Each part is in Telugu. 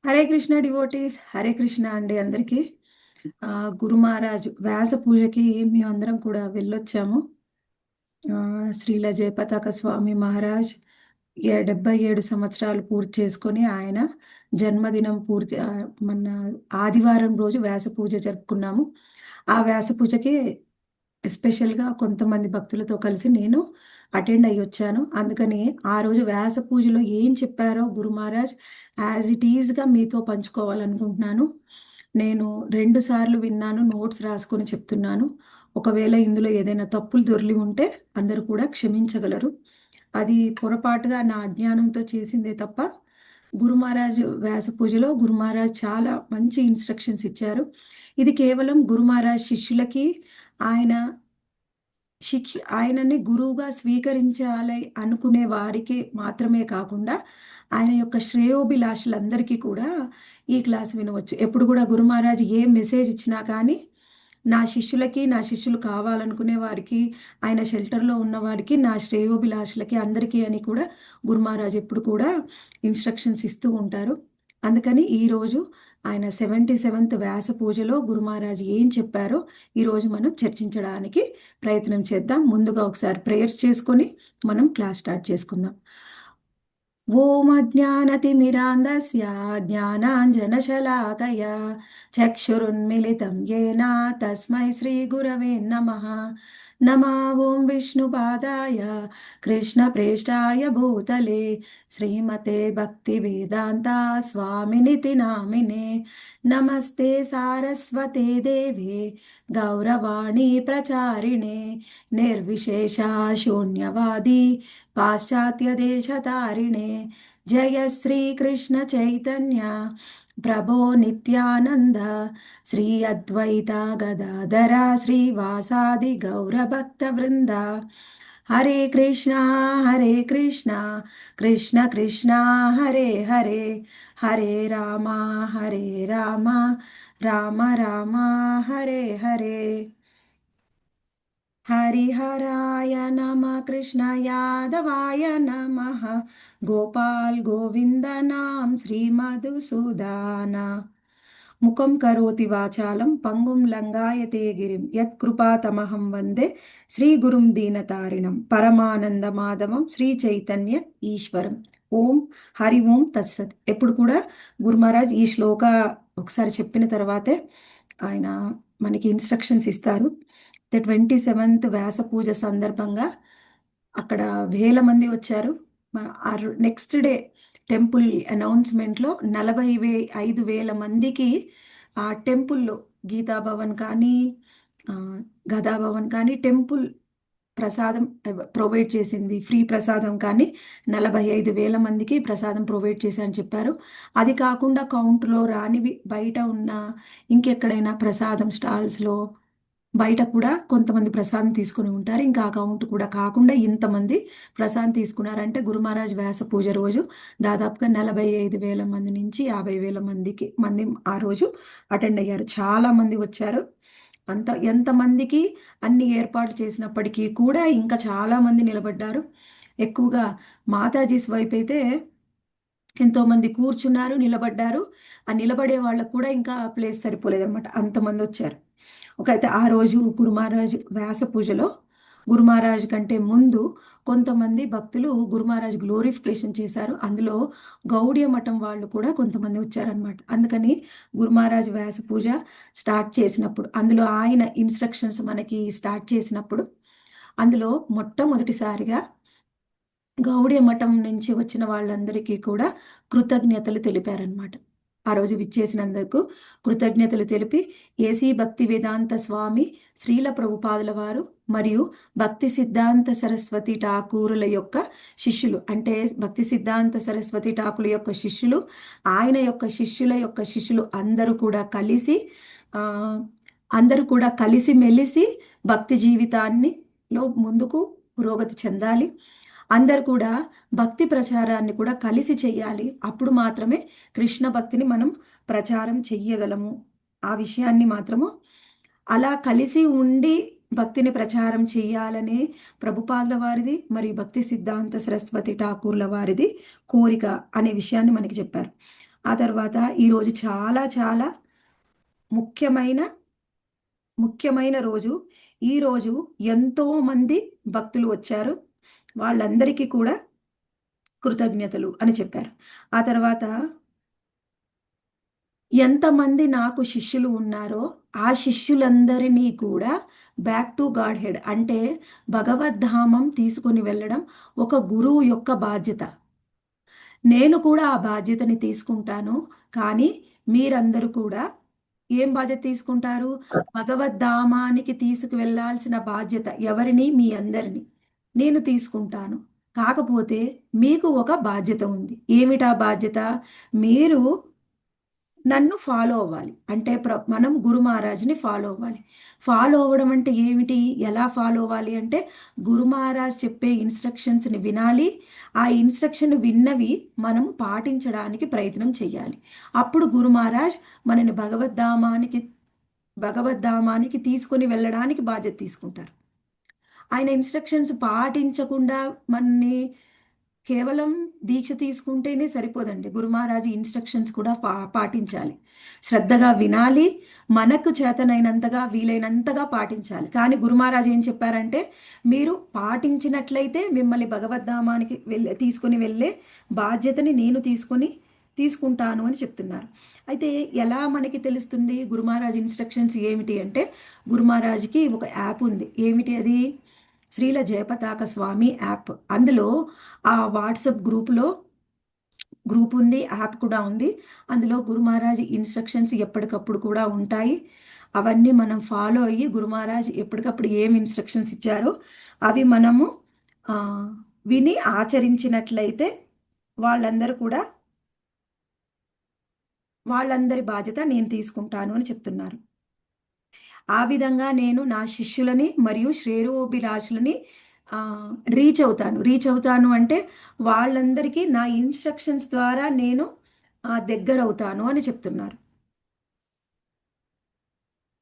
హరే కృష్ణ డివోటీస్, హరే కృష్ణ అండి అందరికీ. గురు మహారాజ్ వ్యాస పూజకి మేమందరం కూడా వెళ్ళొచ్చాము. శ్రీల జయపతాక స్వామి మహారాజ్ 77 సంవత్సరాలు పూర్తి చేసుకొని ఆయన జన్మదినం మన ఆదివారం రోజు వ్యాస పూజ జరుపుకున్నాము. ఆ వ్యాస పూజకి ఎస్పెషల్గా కొంతమంది భక్తులతో కలిసి నేను అటెండ్ అయ్యి వచ్చాను. అందుకని ఆ రోజు వ్యాస పూజలో ఏం చెప్పారో గురు మహారాజ్ యాజ్ ఇట్ ఈజ్గా మీతో పంచుకోవాలనుకుంటున్నాను. నేను 2 సార్లు విన్నాను, నోట్స్ రాసుకొని చెప్తున్నాను. ఒకవేళ ఇందులో ఏదైనా తప్పులు దొర్లి ఉంటే అందరూ కూడా క్షమించగలరు. అది పొరపాటుగా నా అజ్ఞానంతో చేసిందే తప్ప గురు మహారాజ్ వ్యాస పూజలో గురు మహారాజ్ చాలా మంచి ఇన్స్ట్రక్షన్స్ ఇచ్చారు. ఇది కేవలం గురు మహారాజ్ శిష్యులకి ఆయన ఆయనని గురువుగా స్వీకరించాలి అనుకునే వారికి మాత్రమే కాకుండా ఆయన యొక్క శ్రేయోభిలాషులందరికీ కూడా ఈ క్లాస్ వినవచ్చు. ఎప్పుడు కూడా గురు మహారాజ్ ఏ మెసేజ్ ఇచ్చినా కానీ నా శిష్యులకి, నా శిష్యులు కావాలనుకునే వారికి, ఆయన షెల్టర్లో ఉన్న వారికి, నా శ్రేయోభిలాషులకి అందరికీ అని కూడా గురు మహారాజ్ ఎప్పుడు కూడా ఇన్స్ట్రక్షన్స్ ఇస్తూ ఉంటారు. అందుకని ఈరోజు ఆయన 77th వ్యాస పూజలో గురు మహారాజ్ ఏం చెప్పారో ఈరోజు మనం చర్చించడానికి ప్రయత్నం చేద్దాం. ముందుగా ఒకసారి ప్రేయర్స్ చేసుకొని మనం క్లాస్ స్టార్ట్ చేసుకుందాం. ఓం అజ్ఞానతిమిరాంధస్య జ్ఞానాంజనశలాకయా చక్షురున్మిలితం येन తస్మై శ్రీగురవే నమః. నమో ఓం విష్ణుపాదాయ కృష్ణప్రేష్టాయ భూతలే శ్రీమతే భక్తివేదాంత స్వామినితి నామినే. నమస్తే సారస్వతే దేవే గౌరవాణి ప్రచారిణే నిర్విశేష శూన్యవాది పాశ్చాత్య దేశతారిణే. జయ శ్రీ కృష్ణ చైతన్య ప్రభో నిత్యానంద శ్రీ అద్వైత గదాధర శ్రీవాసాది గౌరభక్త వృంద. హరే కృష్ణ కృష్ణ కృష్ణ హరే హరే, హరే రామ రామ రామ హరే హరే. హరిహరాయ నమ కృష్ణ యాదవాయ నమ గోపాల్ గోవిందనాం శ్రీమధుసూదన. ముఖం కరోతి వాచాలం పంగుం లంగాయతే గిరిం యత్కృపాతమహం వందే శ్రీగురుం దీనతారిణం పరమానంద మాధవం శ్రీ చైతన్య ఈశ్వరం. ఓం హరి ఓం తత్సత్. ఎప్పుడు కూడా గురు మహారాజ్ ఈ శ్లోక ఒకసారి చెప్పిన తర్వాతే ఆయన మనకి ఇన్స్ట్రక్షన్స్ ఇస్తారు. 27th వ్యాస పూజ సందర్భంగా అక్కడ వేల మంది వచ్చారు. నెక్స్ట్ డే టెంపుల్ అనౌన్స్మెంట్లో 45,000 మందికి ఆ టెంపుల్లో గీతాభవన్ కానీ గదాభవన్ కానీ టెంపుల్ ప్రసాదం ప్రొవైడ్ చేసింది. ఫ్రీ ప్రసాదం కానీ 45,000 మందికి ప్రసాదం ప్రొవైడ్ చేశారని చెప్పారు. అది కాకుండా కౌంట్లో రానివి బయట ఉన్న ఇంకెక్కడైనా ప్రసాదం స్టాల్స్లో బయట కూడా కొంతమంది ప్రసాదం తీసుకుని ఉంటారు. ఇంకా అకౌంట్ కూడా కాకుండా ఇంతమంది ప్రసాదం తీసుకున్నారంటే గురు మహారాజ్ వ్యాస పూజ రోజు దాదాపుగా 45,000 మంది నుంచి 50,000 మంది ఆ రోజు అటెండ్ అయ్యారు. చాలా మంది వచ్చారు. ఎంతమందికి అన్ని ఏర్పాట్లు చేసినప్పటికీ కూడా ఇంకా చాలా మంది నిలబడ్డారు. ఎక్కువగా మాతాజీస్ వైపు అయితే ఎంతోమంది కూర్చున్నారు, నిలబడ్డారు. ఆ నిలబడే వాళ్ళకు కూడా ఇంకా ప్లేస్ సరిపోలేదన్నమాట, అంతమంది వచ్చారు. అయితే ఆ రోజు గురు మహారాజ్ వ్యాస పూజలో గురు మహారాజ్ కంటే ముందు కొంతమంది భక్తులు గురు మహారాజ్ గ్లోరిఫికేషన్ చేశారు. అందులో గౌడియ మఠం వాళ్ళు కూడా కొంతమంది వచ్చారనమాట. అందుకని గురు మహారాజ్ వ్యాస పూజ స్టార్ట్ చేసినప్పుడు అందులో ఆయన ఇన్స్ట్రక్షన్స్ మనకి స్టార్ట్ చేసినప్పుడు అందులో మొట్టమొదటిసారిగా గౌడియ మఠం నుంచి వచ్చిన వాళ్ళందరికీ కూడా కృతజ్ఞతలు తెలిపారనమాట. ఆ రోజు విచ్చేసినందుకు కృతజ్ఞతలు తెలిపి ఏసీ భక్తి వేదాంత స్వామి శ్రీల ప్రభుపాదుల వారు మరియు భక్తి సిద్ధాంత సరస్వతి ఠాకూరుల యొక్క శిష్యులు, అంటే భక్తి సిద్ధాంత సరస్వతి ఠాకూర్ యొక్క శిష్యులు, ఆయన యొక్క శిష్యుల యొక్క శిష్యులు అందరూ కూడా కలిసి మెలిసి భక్తి జీవితాన్నిలో ముందుకు పురోగతి చెందాలి. అందరు కూడా భక్తి ప్రచారాన్ని కూడా కలిసి చెయ్యాలి. అప్పుడు మాత్రమే కృష్ణ భక్తిని మనం ప్రచారం చెయ్యగలము. ఆ విషయాన్ని మాత్రము అలా కలిసి ఉండి భక్తిని ప్రచారం చెయ్యాలనే ప్రభుపాదుల వారిది మరియు భక్తి సిద్ధాంత సరస్వతి ఠాకూర్ల వారిది కోరిక అనే విషయాన్ని మనకి చెప్పారు. ఆ తర్వాత ఈరోజు చాలా చాలా ముఖ్యమైన ముఖ్యమైన రోజు. ఈరోజు ఎంతో మంది భక్తులు వచ్చారు. వాళ్ళందరికీ కూడా కృతజ్ఞతలు అని చెప్పారు. ఆ తర్వాత ఎంతమంది నాకు శిష్యులు ఉన్నారో, ఆ శిష్యులందరినీ కూడా బ్యాక్ టు గాడ్ హెడ్ అంటే భగవద్ధామం తీసుకొని వెళ్ళడం ఒక గురువు యొక్క బాధ్యత. నేను కూడా ఆ బాధ్యతని తీసుకుంటాను. కానీ మీరందరూ కూడా ఏం బాధ్యత తీసుకుంటారు? భగవద్ధామానికి తీసుకువెళ్ళాల్సిన బాధ్యత ఎవరిని? మీ అందరిని. నేను తీసుకుంటాను. కాకపోతే మీకు ఒక బాధ్యత ఉంది. ఏమిటా బాధ్యత? మీరు నన్ను ఫాలో అవ్వాలి. అంటే మనం గురు మహారాజ్‌ని ఫాలో అవ్వాలి. ఫాలో అవ్వడం అంటే ఏమిటి? ఎలా ఫాలో అవ్వాలి అంటే, గురు మహారాజ్ చెప్పే ఇన్‌స్ట్రక్షన్స్‌ని వినాలి. ఆ ఇన్‌స్ట్రక్షన్ విన్నవి మనం పాటించడానికి ప్రయత్నం చేయాలి. అప్పుడు గురు మహారాజ్ మనని భగవద్ధామానికి తీసుకొని వెళ్ళడానికి బాధ్యత తీసుకుంటారు. ఆయన ఇన్‌స్ట్రక్షన్స్ పాటించకుండా మనని కేవలం దీక్ష తీసుకుంటేనే సరిపోదండి. గురు మహారాజ్ ఇన్‌స్ట్రక్షన్స్ కూడా పాటించాలి. శ్రద్ధగా వినాలి. మనకు చేతనైనంతగా, వీలైనంతగా పాటించాలి. కానీ గురు మహారాజ్ ఏం చెప్పారంటే, మీరు పాటించినట్లయితే మిమ్మల్ని భగవద్ధామానికి తీసుకొని వెళ్ళే బాధ్యతని నేను తీసుకుంటాను అని చెప్తున్నారు. అయితే ఎలా మనకి తెలుస్తుంది గురు మహారాజ్ ఇన్‌స్ట్రక్షన్స్ ఏమిటి అంటే, గురు మహారాజ్‌కి ఒక యాప్ ఉంది. ఏమిటి అది? శ్రీల జయపతాక స్వామి యాప్. అందులో ఆ వాట్సాప్ గ్రూప్ ఉంది, యాప్ కూడా ఉంది. అందులో గురు మహారాజ్ ఇన్‌స్ట్రక్షన్స్ ఎప్పటికప్పుడు కూడా ఉంటాయి. అవన్నీ మనం ఫాలో అయ్యి గురు మహారాజ్ ఎప్పటికప్పుడు ఏం ఇన్‌స్ట్రక్షన్స్ ఇచ్చారో అవి మనము ఆహ్, విని ఆచరించినట్లయితే వాళ్ళందరూ కూడా వాళ్ళందరి బాధ్యత నేను తీసుకుంటాను అని చెప్తున్నారు. ఆ విధంగా నేను నా శిష్యులని మరియు శ్రేయోభిలాషులని ఆహ్, రీచ్ అవుతాను అంటే వాళ్ళందరికీ నా ఇన్‌స్ట్రక్షన్స్ ద్వారా నేను దగ్గరవుతాను అని చెప్తున్నారు.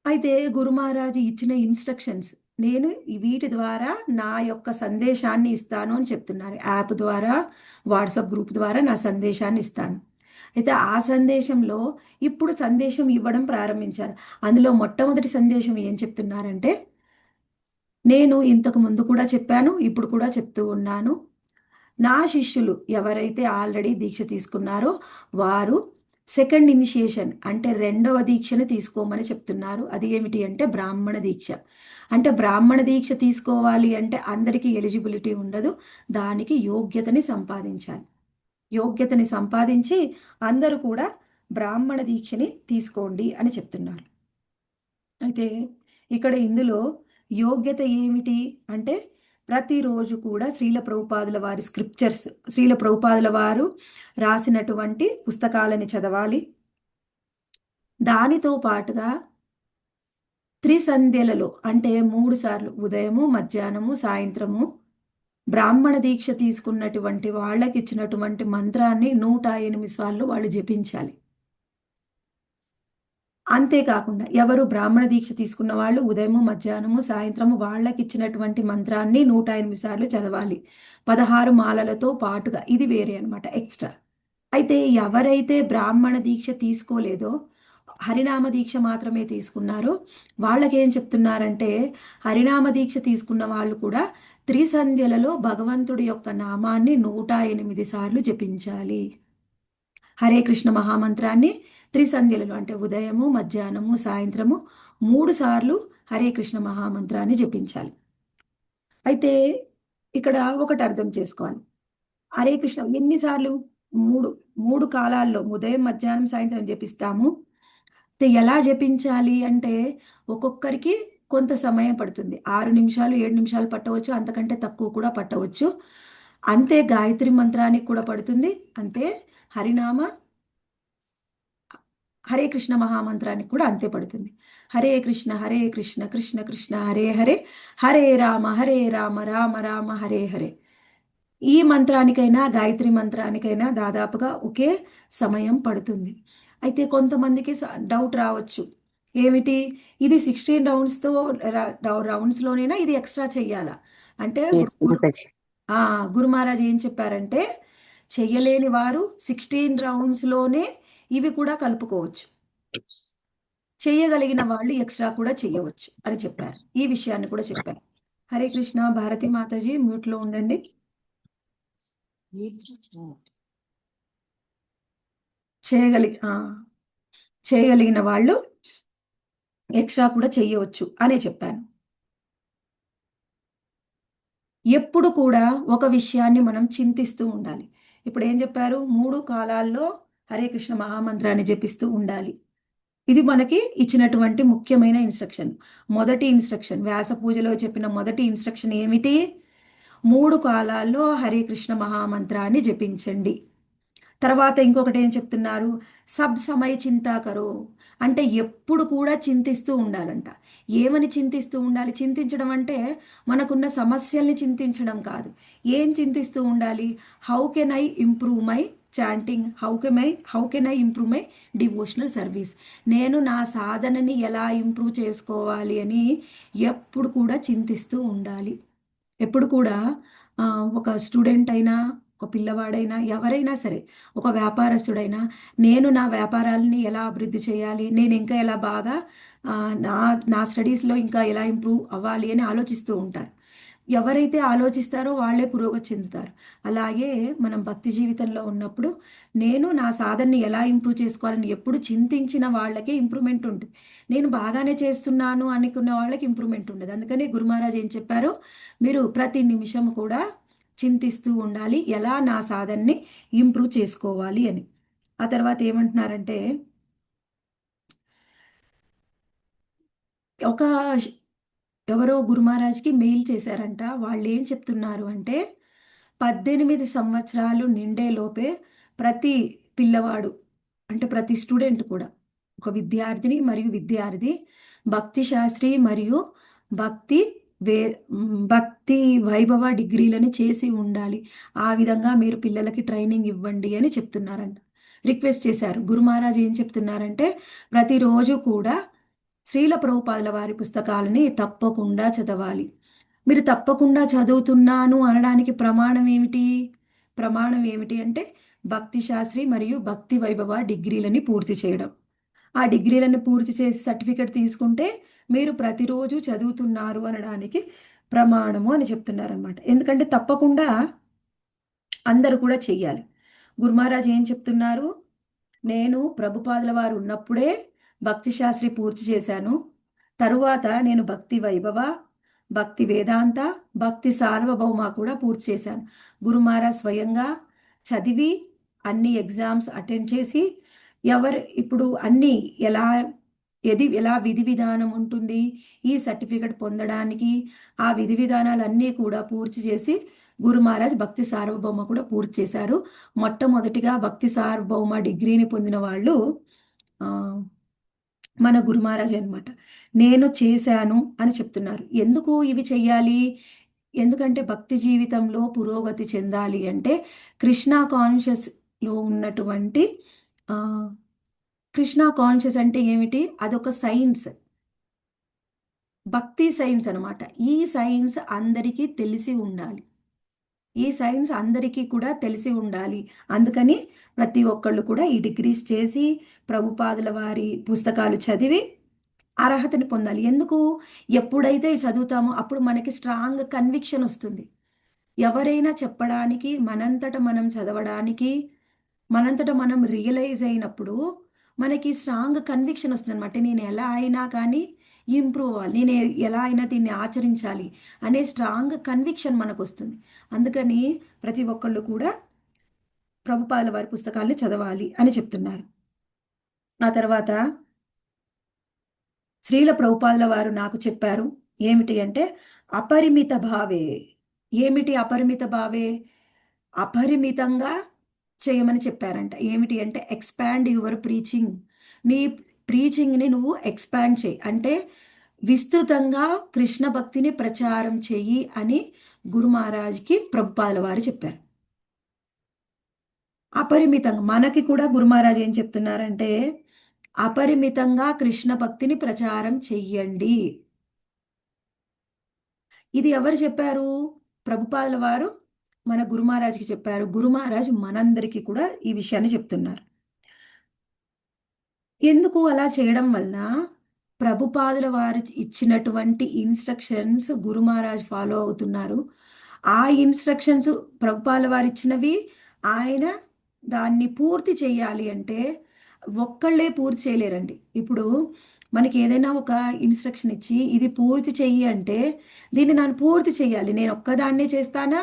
అయితే గురు మహారాజ్ ఇచ్చిన ఇన్‌స్ట్రక్షన్స్ నేను వీటి ద్వారా నా యొక్క సందేశాన్ని ఇస్తాను అని చెప్తున్నారు. యాప్ ద్వారా, వాట్సాప్ గ్రూప్ ద్వారా నా సందేశాన్ని ఇస్తాను. అయితే ఆ సందేశంలో ఇప్పుడు సందేశం ఇవ్వడం ప్రారంభించారు. అందులో మొట్టమొదటి సందేశం ఏం చెప్తున్నారంటే, నేను ఇంతకు ముందు కూడా చెప్పాను. ఇప్పుడు కూడా చెప్తూ ఉన్నాను. నా శిష్యులు ఎవరైతే ఆల్రెడీ దీక్ష తీసుకున్నారో వారు సెకండ్ ఇనిషియేషన్ అంటే రెండవ దీక్షని తీసుకోమని చెప్తున్నారు. అది ఏమిటి అంటే బ్రాహ్మణ దీక్ష. అంటే బ్రాహ్మణ దీక్ష తీసుకోవాలి అంటే అందరికీ ఎలిజిబిలిటీ ఉండదు. దానికి యోగ్యతని సంపాదించాలి. యోగ్యతని సంపాదించి అందరూ కూడా బ్రాహ్మణ దీక్షని తీసుకోండి అని చెప్తున్నారు. అయితే ఇక్కడ ఇందులో యోగ్యత ఏమిటి అంటే ప్రతిరోజు కూడా శ్రీల ప్రభుపాదుల వారు రాసినటువంటి పుస్తకాలని చదవాలి. దానితో పాటుగా త్రిసంధ్యలలో అంటే 3 సార్లు ఉదయము, మధ్యాహ్నము, సాయంత్రము బ్రాహ్మణ దీక్ష తీసుకున్నటువంటి వాళ్ళకిచ్చినటువంటి మంత్రాన్ని 108 సార్లు వాళ్ళు జపించాలి. అంతేకాకుండా ఎవరు బ్రాహ్మణ దీక్ష తీసుకున్న వాళ్ళు ఉదయము, మధ్యాహ్నము, సాయంత్రము వాళ్ళకిచ్చినటువంటి మంత్రాన్ని 108 సార్లు చదవాలి. 16 మాలలతో పాటుగా. ఇది వేరే అన్నమాట ఎక్స్‌ట్రా. అయితే ఎవరైతే బ్రాహ్మణ దీక్ష తీసుకోలేదో, హరినామ దీక్ష మాత్రమే తీసుకున్నారో వాళ్ళకేం చెప్తున్నారంటే, హరినామ దీక్ష తీసుకున్న వాళ్ళు కూడా త్రిసంధ్యలలో భగవంతుడి యొక్క నామాన్ని 108 సార్లు జపించాలి. హరే కృష్ణ మహామంత్రాన్ని త్రిసంధ్యలలో అంటే ఉదయము, మధ్యాహ్నము, సాయంత్రము 3 సార్లు హరే కృష్ణ మహామంత్రాన్ని జపించాలి. అయితే ఇక్కడ ఒకటి అర్థం చేసుకోవాలి. హరే కృష్ణ ఎన్ని సార్లు? 3, 3 కాలాల్లో ఉదయం, మధ్యాహ్నం, సాయంత్రం జపిస్తాము. అయితే ఎలా జపించాలి అంటే ఒక్కొక్కరికి కొంత సమయం పడుతుంది. 6 నిమిషాలు, 7 నిమిషాలు పట్టవచ్చు. అంతకంటే తక్కువ కూడా పట్టవచ్చు. అంతే గాయత్రి మంత్రానికి కూడా పడుతుంది. అంతే హరినామ హరే కృష్ణ మహామంత్రానికి కూడా అంతే పడుతుంది. హరే కృష్ణ కృష్ణ కృష్ణ హరే హరే, హరే రామ రామ రామ హరే హరే. ఈ మంత్రానికైనా, గాయత్రి మంత్రానికైనా దాదాపుగా ఒకే సమయం పడుతుంది. అయితే కొంతమందికి డౌట్ రావచ్చు. ఏమిటి? ఇది 16 రౌండ్స్‌తో రౌండ్స్‌లోనేనా ఇది ఎక్స్‌ట్రా చెయ్యాలా? అంటే Yes, Mataji. గురు మహారాజ్ ఏం చెప్పారంటే, చెయ్యలేని వారు 16 రౌండ్స్‌లోనే ఇవి కూడా కలుపుకోవచ్చు. చేయగలిగిన వాళ్ళు ఎక్స్ట్రా కూడా చేయవచ్చు అని చెప్పారు. ఈ విషయాన్ని కూడా చెప్పారు. హరే కృష్ణ. భారతి మాతాజీ మ్యూట్లో ఉండండి. చేయగలిగి ఆ, చేయగలిగిన వాళ్ళు ఎక్స్ట్రా కూడా చేయవచ్చు అనే చెప్పాను. ఎప్పుడు కూడా ఒక విషయాన్ని మనం చింతిస్తూ ఉండాలి. ఇప్పుడు ఏం చెప్పారు? 3 కాలాల్లో హరే కృష్ణ మహామంత్రాన్ని జపిస్తూ ఉండాలి. ఇది మనకి ఇచ్చినటువంటి ముఖ్యమైన ఇన్‌స్ట్రక్షన్. మొదటి ఇన్‌స్ట్రక్షన్ వ్యాస పూజలో చెప్పిన మొదటి ఇన్‌స్ట్రక్షన్ ఏమిటి? 3 కాలాల్లో హరే కృష్ణ మహామంత్రాన్ని జపించండి. తర్వాత ఇంకొకటి ఏం చెప్తున్నారు? సబ్ సమయ్ చింతా కరో. అంటే ఎప్పుడు కూడా చింతిస్తూ ఉండాలంట. ఏమని చింతిస్తూ ఉండాలి? చింతించడం అంటే మనకున్న సమస్యల్ని చింతించడం కాదు. ఏం చింతిస్తూ ఉండాలి? How can I improve my chanting? How can I improve my devotional service? నేను నా సాధనని ఎలా ఇంప్రూవ్ చేసుకోవాలి అని ఎప్పుడు కూడా చింతిస్తూ ఉండాలి. ఎప్పుడు కూడా ఒక స్టూడెంట్ అయినా, ఒక పిల్లవాడైనా, ఎవరైనా సరే, ఒక వ్యాపారస్తుడైనా, నేను నా వ్యాపారాలని ఎలా అభివృద్ధి చేయాలి? నేను ఇంకా ఎలా బాగా నా నా స్టడీస్‌లో ఇంకా ఎలా ఇంప్రూవ్ అవ్వాలి అని ఆలోచిస్తూ ఉంటారు. ఎవరైతే ఆలోచిస్తారో వాళ్ళే పురోగతి చెందుతారు. అలాగే మనం భక్తి జీవితంలో ఉన్నప్పుడు నేను నా సాధనని ఎలా ఇంప్రూవ్ చేసుకోవాలని ఎప్పుడు చింతించిన వాళ్ళకే ఇంప్రూవ్‌మెంట్ ఉంటుంది. నేను బాగానే చేస్తున్నాను అనుకున్న వాళ్ళకి ఇంప్రూవ్‌మెంట్ ఉండదు. అందుకనే గురు మహారాజ్ ఏం చెప్పారు? మీరు ప్రతి నిమిషం కూడా చింతిస్తూ ఉండాలి. ఎలా నా సాధనని ఇంప్రూవ్ చేసుకోవాలి అని. ఆ తర్వాత ఏమంటున్నారంటే, ఒక ష్ ఎవరో గురు మహారాజ్‌కి మెయిల్ చేశారంట. వాళ్ళేం చెప్తున్నారు అంటే, 18 సంవత్సరాలు నిండే లోపే ప్రతి పిల్లవాడు, అంటే ప్రతి స్టూడెంట్ కూడా, ఒక విద్యార్థిని మరియు విద్యార్థి భక్తి శాస్త్రి మరియు భక్తి భక్తి వైభవ డిగ్రీలని చేసి ఉండాలి. ఆ విధంగా మీరు పిల్లలకి ట్రైనింగ్ ఇవ్వండి అని చెప్తున్నారంట. రిక్వెస్ట్ చేశారు. గురు మహారాజ్ ఏం చెప్తున్నారంటే, ప్రతిరోజు కూడా శ్రీల ప్రభుపాదుల వారి పుస్తకాలని తప్పకుండా చదవాలి. మీరు తప్పకుండా చదువుతున్నాను అనడానికి ప్రమాణం ఏమిటి? ప్రమాణం ఏమిటి అంటే భక్తి శాస్త్రి మరియు భక్తి వైభవ డిగ్రీలని పూర్తి చేయడం. ఆ డిగ్రీలను పూర్తి చేసి సర్టిఫికెట్ తీసుకుంటే మీరు ప్రతిరోజు చదువుతున్నారు అనడానికి ప్రమాణము అని చెప్తున్నారనమాట. ఎందుకంటే తప్పకుండా అందరూ కూడా చెయ్యాలి. గురు మహారాజ్ ఏం చెప్తున్నారు? నేను ప్రభుపాదుల వారు ఉన్నప్పుడే భక్తి శాస్త్రి పూర్తి చేశాను. తరువాత నేను భక్తి వైభవ, భక్తి వేదాంత, భక్తి సార్వభౌమ కూడా పూర్తి చేశాను. గురు మహారాజ్ స్వయంగా చదివి అన్ని ఎగ్జామ్స్ అటెండ్ చేసి ఇప్పుడు అన్నీ ఎలా ఎలా విధి విధానం ఉంటుంది ఈ సర్టిఫికెట్ పొందడానికి, ఆ విధి విధానాలన్నీ కూడా పూర్తి చేసి గురు మహారాజ్ భక్తి సార్వభౌమ కూడా పూర్తి చేశారు. మొట్టమొదటిగా భక్తి సార్వభౌమ డిగ్రీని పొందిన వాళ్ళు ఆ, మన గురు మహారాజ్ అనమాట. నేను చేశాను అని చెప్తున్నారు. ఎందుకు ఇవి చెయ్యాలి? ఎందుకంటే భక్తి జీవితంలో పురోగతి చెందాలి అంటే కృష్ణ కాన్షియస్‌లో ఉన్నటువంటి ఆహ్, కృష్ణ కాన్షియస్ అంటే ఏమిటి? అదొక సైన్స్. భక్తి సైన్స్ అనమాట. ఈ సైన్స్ అందరికీ తెలిసి ఉండాలి. ఈ సైన్స్ అందరికీ కూడా తెలిసి ఉండాలి. అందుకని ప్రతి ఒక్కళ్ళు కూడా ఈ డిగ్రీస్ చేసి, ప్రభుపాదుల వారి పుస్తకాలు చదివి అర్హతని పొందాలి. ఎందుకు? ఎప్పుడైతే చదువుతామో అప్పుడు మనకి స్ట్రాంగ్ కన్విక్షన్ ఒస్తుంది. ఎవరైనా చెప్పడానికి, మనంతట మనం చదవడానికి, మనంతట మనం రియలైజ్ అయినప్పుడు మనకి స్ట్రాంగ్ కన్విక్షన్ వస్తుందనమాట. నేను ఎలా అయినా కానీ ఇంప్రూవ్ అవ్వాలి. నేను ఎలా అయినా దీన్ని ఆచరించాలి అనే స్ట్రాంగ్ కన్విక్షన్ మనకొస్తుంది. అందుకని ప్రతి ఒక్కళ్ళు కూడా ప్రభుపాదుల వారి పుస్తకాల్ని చదవాలి అని చెప్తున్నారు. ఆ తర్వాత శ్రీల ప్రభుపాదుల వారు నాకు చెప్పారు. ఏమిటి అంటే అపరిమిత భావే. ఏమిటి అపరిమిత భావే? అపరిమితంగా చేయమని చెప్పారంట. ఏమిటి అంటే ఎక్స్‌పాండ్ యువర్ ప్రీచింగ్. నీ ప్రీచింగ్‌ని నువ్వు ఎక్స్‌పాండ్ చెయి. అంటే విస్తృతంగా కృష్ణ భక్తిని ప్రచారం చెయ్యి అని గురు మహారాజ్‌కి ప్రభుపాదుల వారు చెప్పారు. అపరిమితంగా మనకి కూడా గురు మహారాజ్ ఏం చెప్తున్నారంటే, అపరిమితంగా కృష్ణ భక్తిని ప్రచారం చెయ్యండి. ఇది ఎవరు చెప్పారు? ప్రభుపాదుల వారు మన గురు మహారాజ్‌కి చెప్పారు. గురు మహారాజ్ మనందరికీ కూడా ఈ విషయాన్ని చెప్తున్నారు. ఎందుకు అలా చేయడం వలన ప్రభుపాదుల వారు ఇచ్చినటువంటి ఇన్స్ట్రక్షన్స్ గురు మహారాజ్ ఫాలో అవుతున్నారు. ఆ ఇన్స్ట్రక్షన్స్ ప్రభుపాదుల వారు ఇచ్చినవి ఆయన దాన్ని పూర్తి చేయాలి అంటే ఒక్కళ్ళే పూర్తి చేయలేరండి. ఇప్పుడు మనకి ఏదైనా ఒక ఇన్స్ట్రక్షన్ ఇచ్చి ఇది పూర్తి చెయ్యి అంటే దీన్ని నేను పూర్తి చేయాలి. నేను ఒక్కదాన్నే చేస్తానా?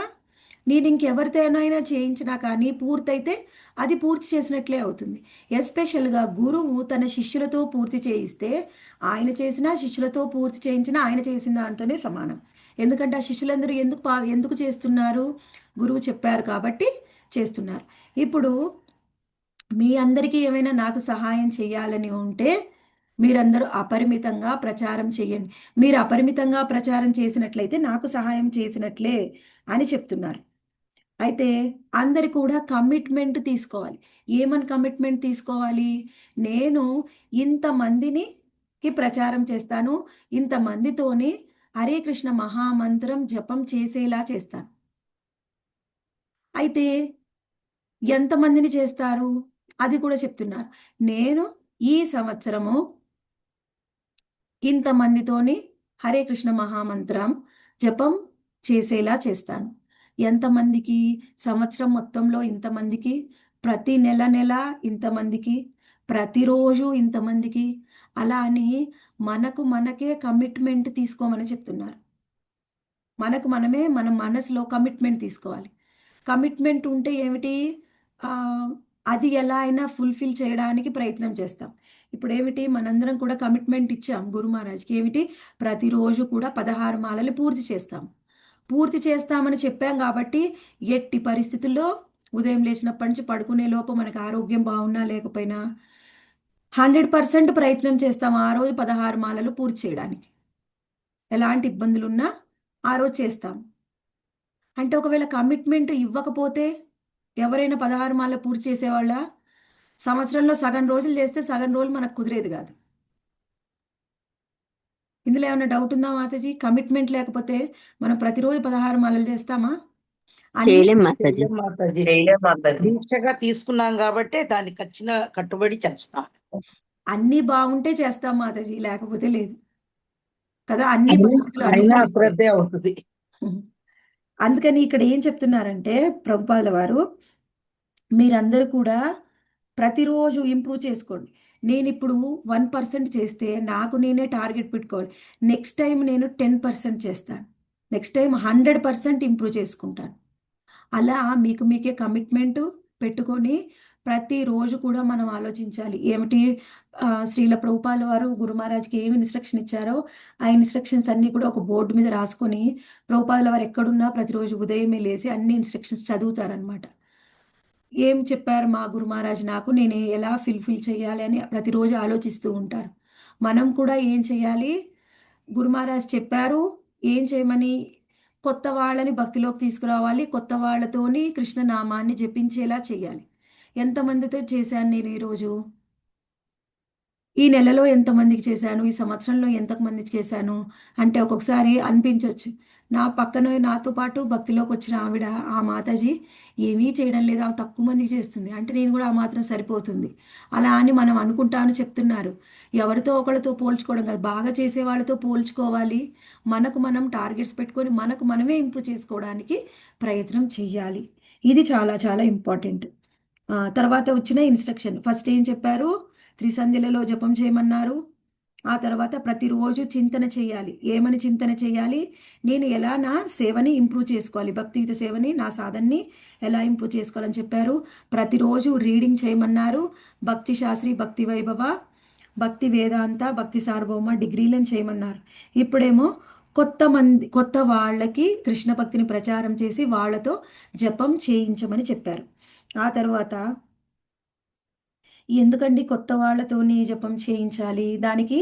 నేను ఇంకెవరితోనైనా చేయించినా కానీ పూర్తయితే అది పూర్తి చేసినట్లే అవుతుంది. ఎస్పెషల్గా గురువు తన శిష్యులతో పూర్తి చేయిస్తే ఆయన చేసినా శిష్యులతో పూర్తి చేయించినా ఆయన చేసిన దాంతోనే సమానం. ఎందుకంటే ఆ శిష్యులందరూ ఎందుకు చేస్తున్నారు? గురువు చెప్పారు కాబట్టి చేస్తున్నారు. ఇప్పుడు మీ అందరికీ ఏమైనా నాకు సహాయం చేయాలని ఉంటే మీరందరూ అపరిమితంగా ప్రచారం చేయండి. మీరు అపరిమితంగా ప్రచారం చేసినట్లయితే నాకు సహాయం చేసినట్లే అని చెప్తున్నారు. అయితే అందరు కూడా కమిట్మెంట్ తీసుకోవాలి. ఏమని కమిట్మెంట్ తీసుకోవాలి? నేను ఇంతమందిని ప్రచారం చేస్తాను. ఇంతమందితోని హరే కృష్ణ మహామంత్రం జపం చేసేలా చేస్తాను. అయితే ఎంతమందిని చేస్తారు? అది కూడా చెప్తున్నారు. నేను ఈ సంవత్సరము ఇంతమందితోని హరే కృష్ణ మహామంత్రం జపం చేసేలా చేస్తాను. ఎంతమందికి? సంవత్సరం మొత్తంలో ఇంతమందికి, ప్రతి నెల నెల ఇంతమందికి, ప్రతిరోజు ఇంతమందికి, అలా అని మనకే కమిట్మెంట్ తీసుకోమని చెప్తున్నారు. మనకు మనమే మన మనసులో కమిట్మెంట్ తీసుకోవాలి. కమిట్మెంట్ ఉంటే ఏమిటి? అది ఎలా అయినా ఫుల్ఫిల్ చేయడానికి ప్రయత్నం చేస్తాం. ఇప్పుడేమిటి మనందరం కూడా కమిట్మెంట్ ఇచ్చాం గురు మహారాజ్‌కి. ఏమిటి? ప్రతిరోజు కూడా 16 మాలలు పూర్తి చేస్తాం. పూర్తి చేస్తామని చెప్పాం కాబట్టి ఎట్టి పరిస్థితుల్లో ఉదయం లేచినప్పటి నుంచి పడుకునే లోపు మనకు ఆరోగ్యం బాగున్నా లేకపోయినా 100% ప్రయత్నం చేస్తాం ఆ రోజు 16 మాలలు పూర్తి చేయడానికి. ఎలాంటి ఇబ్బందులున్నా ఆ రోజు చేస్తాం. అంటే ఒకవేళ కమిట్మెంట్ ఇవ్వకపోతే ఎవరైనా 16 మాలలు పూర్తి చేసేవాళ్ళా? సంవత్సరంలో సగం రోజులు చేస్తే సగం రోజులు మనకు కుదిరేది కాదు. ఇందులో ఏమైనా డౌట్ ఉందా మాతాజీ? కమిట్మెంట్ లేకపోతే మనం ప్రతిరోజు 16 మాలలు చేస్తామా? అన్ని చేయలేం మాతాజీ. చెయ్యం మాతాజీ. చేయలేం మాతాజీ. దీక్షగా తీసుకున్నాం కాబట్టి దానికి కట్టుబడి చేస్తాం. అన్నీ బాగుంటే చేస్తాం మాతాజీ, లేకపోతే లేదు కదా. అన్ని అయినా పరిస్థితులు అయినా అనుకూలిస్తాయి. అశ్రద్ధే అవుతుంది. అందుకని ఇక్కడ ఏం చెప్తున్నారంటే ప్రభుపాదుల వారు, మీరందరూ కూడా ప్రతిరోజు ఇంప్రూవ్ చేసుకోండి. నేను ఇప్పుడు 1% చేస్తే నాకు నేనే టార్గెట్ పెట్టుకోవాలి. నెక్స్ట్ టైం నేను 10% చేస్తాను. నెక్స్ట్ టైం 100% ఇంప్రూవ్ చేసుకుంటాను. అలా మీకు మీకే కమిట్మెంట్ పెట్టుకొని ప్రతిరోజు కూడా మనం ఆలోచించాలి. ఏమిటి? శ్రీల ప్రభుపాదుల వారు గురు మహారాజ్‌కి ఏమి ఇన్‌స్ట్రక్షన్ ఇచ్చారో ఆ ఇన్‌స్ట్రక్షన్స్ అన్నీ కూడా ఒక బోర్డ్ మీద రాసుకొని ప్రభుపాదుల వారు ఎక్కడున్నా ప్రతిరోజు ఉదయమే లేసి అన్ని ఇన్‌స్ట్రక్షన్స్ చదువుతారనమాట. ఏం చెప్పారు మా గురు మహారాజ్ నాకు, నేను ఎలా ఫుల్ఫిల్ చేయాలి అని ప్రతిరోజు ఆలోచిస్తూ ఉంటారు. మనం కూడా ఏం చేయాలి? గురు మహారాజ్ చెప్పారు ఏం చేయమని? కొత్త వాళ్ళని భక్తిలోకి తీసుకురావాలి. కొత్త వాళ్ళతోని కృష్ణ నామాన్ని జపించేలా చేయాలి. ఎంతమందితో చేశాను నేను ఈరోజు? ఈ నెలలో ఎంతమందికి చేశాను? ఈ సంవత్సరంలో ఎంతమందికి చేశాను? అంటే ఒక్కొక్కసారి అనిపించవచ్చు, నా పక్కన నాతో పాటు భక్తిలోకి వచ్చిన ఆవిడ, ఆ మాతాజీ ఏమీ చేయడం లేదు, ఆమె తక్కువ మందికి చేస్తుంది. అంటే నేను కూడా ఆ మాత్రం సరిపోతుంది అలా అని మనం అనుకుంటామని చెప్తున్నారు. ఎవరితో ఒకళ్ళతో పోల్చుకోవడం కాదు, బాగా చేసే వాళ్ళతో పోల్చుకోవాలి. మనకు మనం టార్గెట్స్ పెట్టుకొని మనకు మనమే ఇంప్రూవ్ చేసుకోవడానికి ప్రయత్నం చెయ్యాలి. ఇది చాలా చాలా ఇంపార్టెంట్. తర్వాత వచ్చిన ఇన్స్ట్రక్షన్ ఫస్ట్ ఏం చెప్పారు? త్రిసంధ్యలలో జపం చేయమన్నారు. ఆ తర్వాత ప్రతిరోజు చింతన చేయాలి. ఏమని చింతన చేయాలి? నేను ఎలా నా సేవని ఇంప్రూవ్ చేసుకోవాలి, భక్తియుత సేవని, నా సాధనని ఎలా ఇంప్రూవ్ చేసుకోవాలని చెప్పారు. ప్రతిరోజు రీడింగ్ చేయమన్నారు. భక్తి శాస్త్రి, భక్తి వైభవ, భక్తి వేదాంత, భక్తి సార్వభౌమ డిగ్రీలను చేయమన్నారు. ఇప్పుడేమో కొత్త వాళ్ళకి కృష్ణ భక్తిని ప్రచారం చేసి వాళ్ళతో జపం చేయించమని చెప్పారు. ఆ తర్వాత ఎందుకండి కొత్త వాళ్ళతోని జపం చేయించాలి? దానికి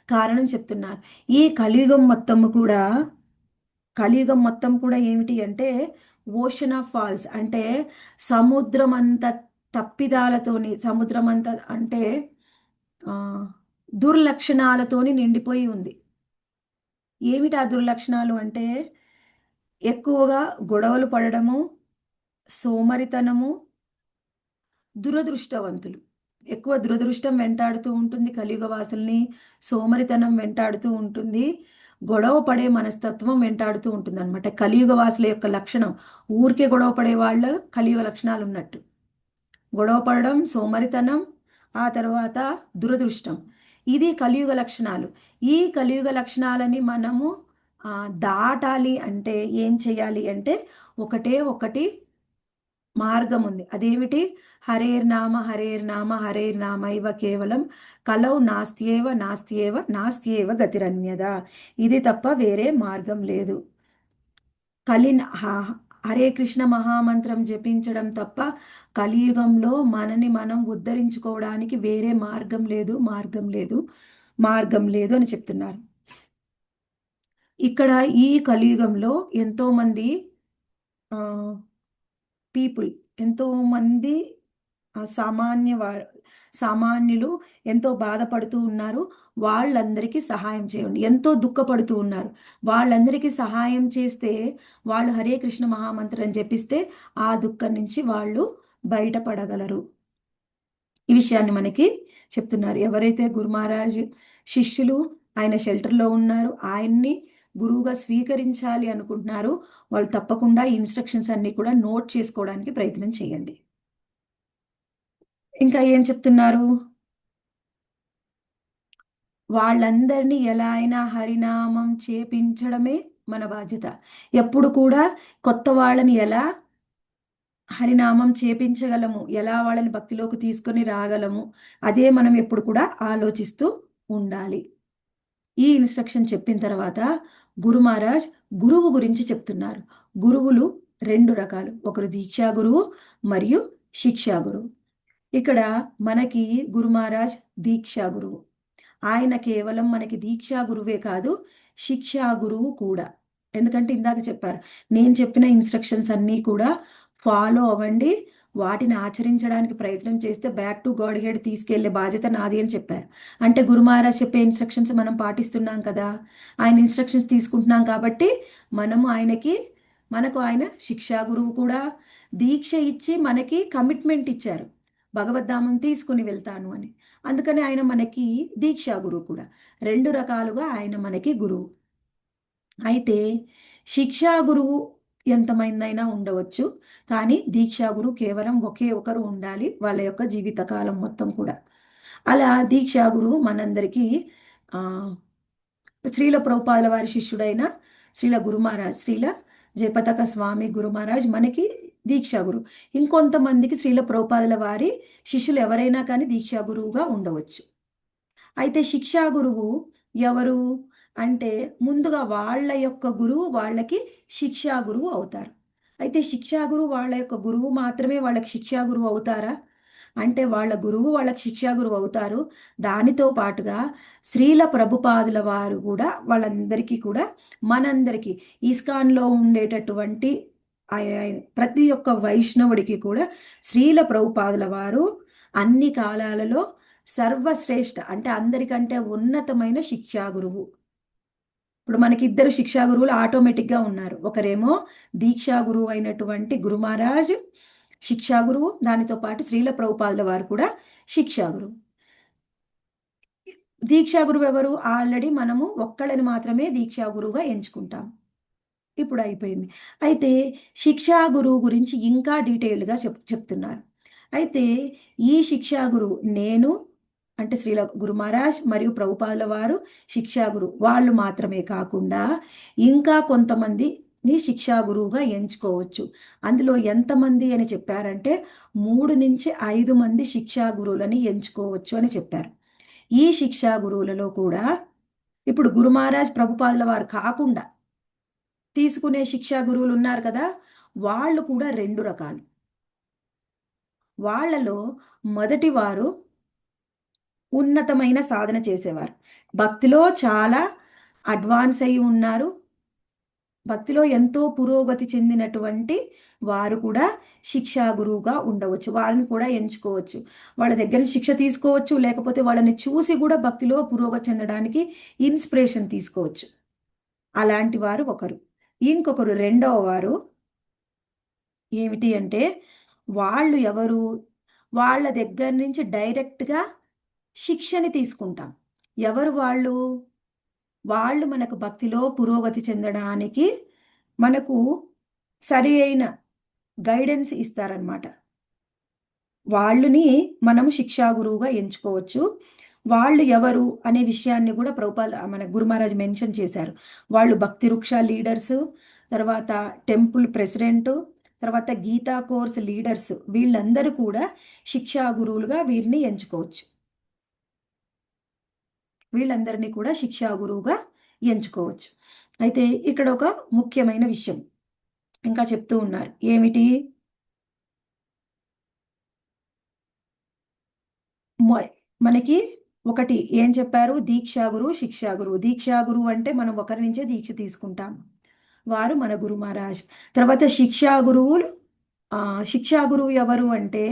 కారణం చెప్తున్నారు. ఈ కలియుగం మొత్తం కూడా ఏమిటి అంటే ఓషన్ ఆఫ్ ఫాల్స్, అంటే సముద్రమంత తప్పిదాలతోని, సముద్రమంత అంటే ఆ, దుర్లక్షణాలతోని నిండిపోయి ఉంది. ఏమిటి ఆ దుర్లక్షణాలు అంటే ఎక్కువగా గొడవలు పడడము, సోమరితనము, దురదృష్టవంతులు. ఎక్కువ దురదృష్టం వెంటాడుతూ ఉంటుంది కలియుగ వాసుల్ని, సోమరితనం వెంటాడుతూ ఉంటుంది, గొడవ పడే మనస్తత్వం వెంటాడుతూ ఉంటుంది అనమాట. కలియుగ వాసుల యొక్క లక్షణం. ఊరికే గొడవ పడే వాళ్ళ కలియుగ లక్షణాలు ఉన్నట్టు. గొడవ పడడం, సోమరితనం, ఆ తర్వాత దురదృష్టం. ఇది కలియుగ లక్షణాలు. ఈ కలియుగ లక్షణాలని మనము దాటాలి అంటే ఏం చేయాలి అంటే ఒకటే ఒకటి మార్గం ఉంది. అదేమిటి? హరేర్నామ హరేర్నామ హరేర్నామైవ కేవలం కలౌ నాస్త్యేవ నాస్త్యేవ నాస్త్యేవ గతిరన్యదా. ఇది తప్ప వేరే మార్గం లేదు. హరే కృష్ణ మహామంత్రం జపించడం తప్ప కలియుగంలో మనని మనం ఉద్ధరించుకోవడానికి వేరే మార్గం లేదు, మార్గం లేదు, మార్గం లేదు అని చెప్తున్నారు. ఇక్కడ ఈ కలియుగంలో ఎంతోమంది పీపుల్, ఎంతోమంది సామాన్యులు ఎంతో బాధపడుతూ ఉన్నారు. వాళ్ళందరికీ సహాయం చేయండి. ఎంతో దుఃఖపడుతూ ఉన్నారు. వాళ్ళందరికీ సహాయం చేస్తే, వాళ్ళు హరే కృష్ణ మహామంత్రం జపిస్తే ఆ దుఃఖం నుంచి వాళ్ళు బయటపడగలరు. ఈ విషయాన్ని మనకి చెప్తున్నారు. ఎవరైతే గురు మహారాజ్ శిష్యులు ఆయన షెల్టర్లో ఉన్నారు, ఆయన్ని గురువుగా స్వీకరించాలి అనుకుంటున్నారు, వాళ్ళు తప్పకుండా ఈ ఇన్స్ట్రక్షన్స్ అన్ని కూడా నోట్ చేసుకోవడానికి ప్రయత్నం చేయండి. ఇంకా ఏం చెప్తున్నారు? వాళ్ళందరినీ ఎలా అయినా హరినామం చేపించడమే మన బాధ్యత. ఎప్పుడు కూడా కొత్త వాళ్ళని ఎలా హరినామం చేపించగలము, ఎలా వాళ్ళని భక్తిలోకి తీసుకొని రాగలము, అదే మనం ఎప్పుడు కూడా ఆలోచిస్తూ ఉండాలి. ఈ ఇన్స్ట్రక్షన్ చెప్పిన తర్వాత గురు మహారాజ్ గురువు గురించి చెప్తున్నారు. గురువులు రెండు రకాలు, ఒకరు దీక్షా గురువు మరియు శిక్షా గురువు. ఇక్కడ మనకి గురు మహారాజ్ దీక్షా గురువు. ఆయన కేవలం మనకి దీక్షా గురువే కాదు, శిక్షా గురువు కూడా. ఎందుకంటే ఇందాక చెప్పారు, నేను చెప్పిన ఇన్స్ట్రక్షన్స్ అన్నీ కూడా ఫాలో అవ్వండి, వాటిని ఆచరించడానికి ప్రయత్నం చేస్తే బ్యాక్ టు గాడ్ హెడ్ తీసుకెళ్లే బాధ్యత నాది అని చెప్పారు. అంటే గురు మహారాజ్ చెప్పే ఇన్స్ట్రక్షన్స్ మనం పాటిస్తున్నాం కదా, ఆయన ఇన్స్ట్రక్షన్స్ తీసుకుంటున్నాం కాబట్టి మనకు ఆయన శిక్షా గురువు కూడా. దీక్ష ఇచ్చి మనకి కమిట్మెంట్ ఇచ్చారు, భగవద్ధామం తీసుకుని వెళ్తాను అని. అందుకని ఆయన మనకి దీక్షా గురువు కూడా. రెండు రకాలుగా ఆయన మనకి గురువు. అయితే శిక్షా గురువు ఎంతమందైనా ఉండవచ్చు, కానీ దీక్షా గురువు కేవలం ఒకే ఒకరు ఉండాలి వాళ్ళ యొక్క జీవితకాలం మొత్తం కూడా. అలా దీక్షా గురువు మనందరికీ శ్రీల ప్రభుపాదుల వారి శిష్యుడైన శ్రీల గురు మహారాజ్, శ్రీల జయపతాక స్వామి గురు మహారాజ్ మనకి దీక్షా గురువు. ఇంకొంతమందికి శ్రీల ప్రభుపాదుల వారి శిష్యులు ఎవరైనా కానీ దీక్షా గురువుగా ఉండవచ్చు. అయితే శిక్షా గురువు ఎవరు అంటే ముందుగా వాళ్ళ యొక్క గురువు వాళ్ళకి శిక్షా గురువు అవుతారు. అయితే శిక్షా గురువు వాళ్ళ యొక్క గురువు మాత్రమే వాళ్ళకి శిక్షా గురువు అవుతారా అంటే వాళ్ళ గురువు వాళ్ళకి శిక్షా గురువు అవుతారు. దానితో పాటుగా శ్రీల ప్రభుపాదుల వారు కూడా వాళ్ళందరికీ కూడా, మనందరికీ ఇస్కాన్లో ఉండేటటువంటి ప్రతి ఒక్క వైష్ణవుడికి కూడా శ్రీల ప్రభుపాదుల వారు అన్ని కాలాలలో సర్వశ్రేష్ఠ అంటే అందరికంటే ఉన్నతమైన శిక్షా గురువు. ఇప్పుడు మనకి ఇద్దరు శిక్షా గురువులు ఆటోమేటిక్గా ఉన్నారు. ఒకరేమో దీక్షా గురువు అయినటువంటి గురు మహారాజ్ శిక్షా గురువు, దానితో పాటు శ్రీల ప్రభుపాదుల వారు కూడా శిక్షా గురువు. దీక్షా గురువు ఎవరు? ఆల్రెడీ మనము ఒక్కళ్ళని మాత్రమే దీక్షా గురువుగా ఎంచుకుంటాం. ఇప్పుడు అయిపోయింది. అయితే శిక్షా గురువు గురించి ఇంకా డీటెయిల్డ్గా చెప్తున్నారు. అయితే ఈ శిక్షా గురువు నేను అంటే శ్రీల గురు మహారాజ్ మరియు ప్రభుపాదుల వారు శిక్షా గురువు, వాళ్ళు మాత్రమే కాకుండా ఇంకా కొంతమందిని శిక్షా గురువుగా ఎంచుకోవచ్చు. అందులో ఎంతమంది అని చెప్పారంటే 3 నుంచి 5 మంది శిక్షా గురువులని ఎంచుకోవచ్చు అని చెప్పారు. ఈ శిక్షా గురువులలో కూడా ఇప్పుడు గురు మహారాజ్ ప్రభుపాదుల వారు కాకుండా తీసుకునే శిక్షా గురువులు ఉన్నారు కదా, వాళ్ళు కూడా 2 రకాలు. వాళ్ళలో మొదటి వారు ఉన్నతమైన సాధన చేసేవారు, భక్తిలో చాలా అడ్వాన్స్ అయి ఉన్నారు, భక్తిలో ఎంతో పురోగతి చెందినటువంటి వారు కూడా శిక్షా గురువుగా ఉండవచ్చు. వాళ్ళని కూడా ఎంచుకోవచ్చు. వాళ్ళ దగ్గర శిక్ష తీసుకోవచ్చు, లేకపోతే వాళ్ళని చూసి కూడా భక్తిలో పురోగతి చెందడానికి ఇన్స్పిరేషన్ తీసుకోవచ్చు. అలాంటి వారు ఒకరు. ఇంకొకరు రెండవ వారు ఏమిటి అంటే వాళ్ళు ఎవరు? వాళ్ళ దగ్గర నుంచి డైరెక్ట్గా శిక్షని తీసుకుంటాం. ఎవరు వాళ్ళు? వాళ్ళు మనకు భక్తిలో పురోగతి చెందడానికి మనకు సరి అయిన గైడెన్స్ ఇస్తారనమాట. వాళ్ళని మనము శిక్షా గురువుగా ఎంచుకోవచ్చు. వాళ్ళు ఎవరు అనే విషయాన్ని కూడా ప్రభుపాల్ మన గురు మహారాజ్ మెన్షన్ చేశారు. వాళ్ళు భక్తి వృక్ష లీడర్స్, తర్వాత టెంపుల్ ప్రెసిడెంట్, తర్వాత గీతా కోర్స్ లీడర్స్, వీళ్ళందరూ కూడా శిక్షా గురువులుగా వీరిని ఎంచుకోవచ్చు. వీళ్ళందరినీ కూడా శిక్షా గురువుగా ఎంచుకోవచ్చు. అయితే ఇక్కడ ఒక ముఖ్యమైన విషయం ఇంకా చెప్తూ ఉన్నారు. ఏమిటి? మనకి ఒకటి ఏం చెప్పారు? దీక్షా గురువు, శిక్షా గురువు. దీక్షా గురువు అంటే మనం ఒకరి నుంచే దీక్ష తీసుకుంటాం, వారు మన గురు మహారాజ్. తర్వాత శిక్షా గురువులు, శిక్షా గురువు ఎవరు అంటే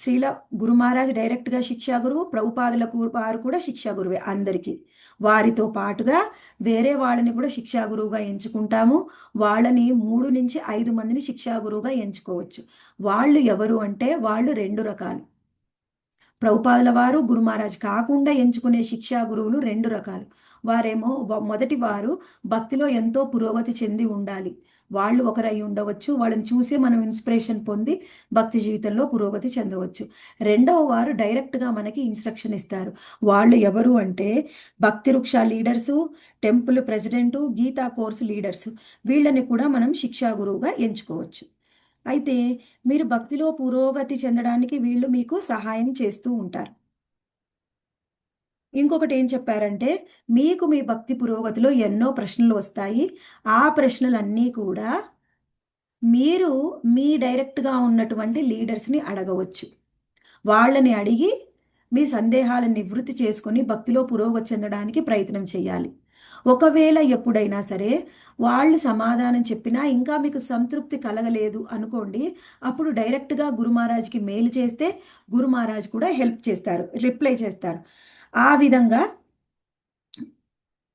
శ్రీల గురు మహారాజ్ డైరెక్ట్గా శిక్షా గురువు, ప్రభుపాదులకు వారు కూడా శిక్షా గురువే అందరికీ. వారితో పాటుగా వేరే వాళ్ళని కూడా శిక్షా గురువుగా ఎంచుకుంటాము. వాళ్ళని 3 నుంచి 5 మందిని శిక్షా గురువుగా ఎంచుకోవచ్చు. వాళ్ళు ఎవరు అంటే వాళ్ళు 2 రకాలు. ప్రభుపాదుల వారు గురు మహారాజ్ కాకుండా ఎంచుకునే శిక్షా గురువులు 2 రకాలు. వారేమో మొదటి వారు భక్తిలో ఎంతో పురోగతి చెంది ఉండాలి. వాళ్ళు ఒకరై ఉండవచ్చు. వాళ్ళని చూసే మనం ఇన్స్పిరేషన్ పొంది భక్తి జీవితంలో పురోగతి చెందవచ్చు. రెండవ వారు డైరెక్ట్గా మనకి ఇన్స్ట్రక్షన్ ఇస్తారు. వాళ్ళు ఎవరు అంటే భక్తి వృక్ష leaders, temple president, Gita course leaders. వీళ్ళని కూడా మనం శిక్షా గురువుగా ఎంచుకోవచ్చు. అయితే మీరు భక్తిలో పురోగతి చెందడానికి వీళ్ళు మీకు సహాయం చేస్తూ ఉంటారు. ఇంకొకటి ఏం చెప్పారంటే మీకు మీ భక్తి పురోగతిలో ఎన్నో ప్రశ్నలు వస్తాయి. ఆ ప్రశ్నలన్నీ కూడా మీరు మీ డైరెక్ట్గా ఉన్నటువంటి లీడర్స్ని అడగవచ్చు. వాళ్ళని అడిగి మీ సందేహాలను నివృత్తి చేసుకొని భక్తిలో పురోగతి చెందడానికి ప్రయత్నం చేయాలి. ఒకవేళ ఎప్పుడైనా సరే వాళ్ళు సమాధానం చెప్పినా ఇంకా మీకు సంతృప్తి కలగలేదు అనుకోండి, అప్పుడు డైరెక్ట్గా గురు మహారాజ్కి మెయిల్ చేస్తే గురు మహారాజ్ కూడా హెల్ప్ చేస్తారు, రిప్లై చేస్తారు. ఆ విధంగా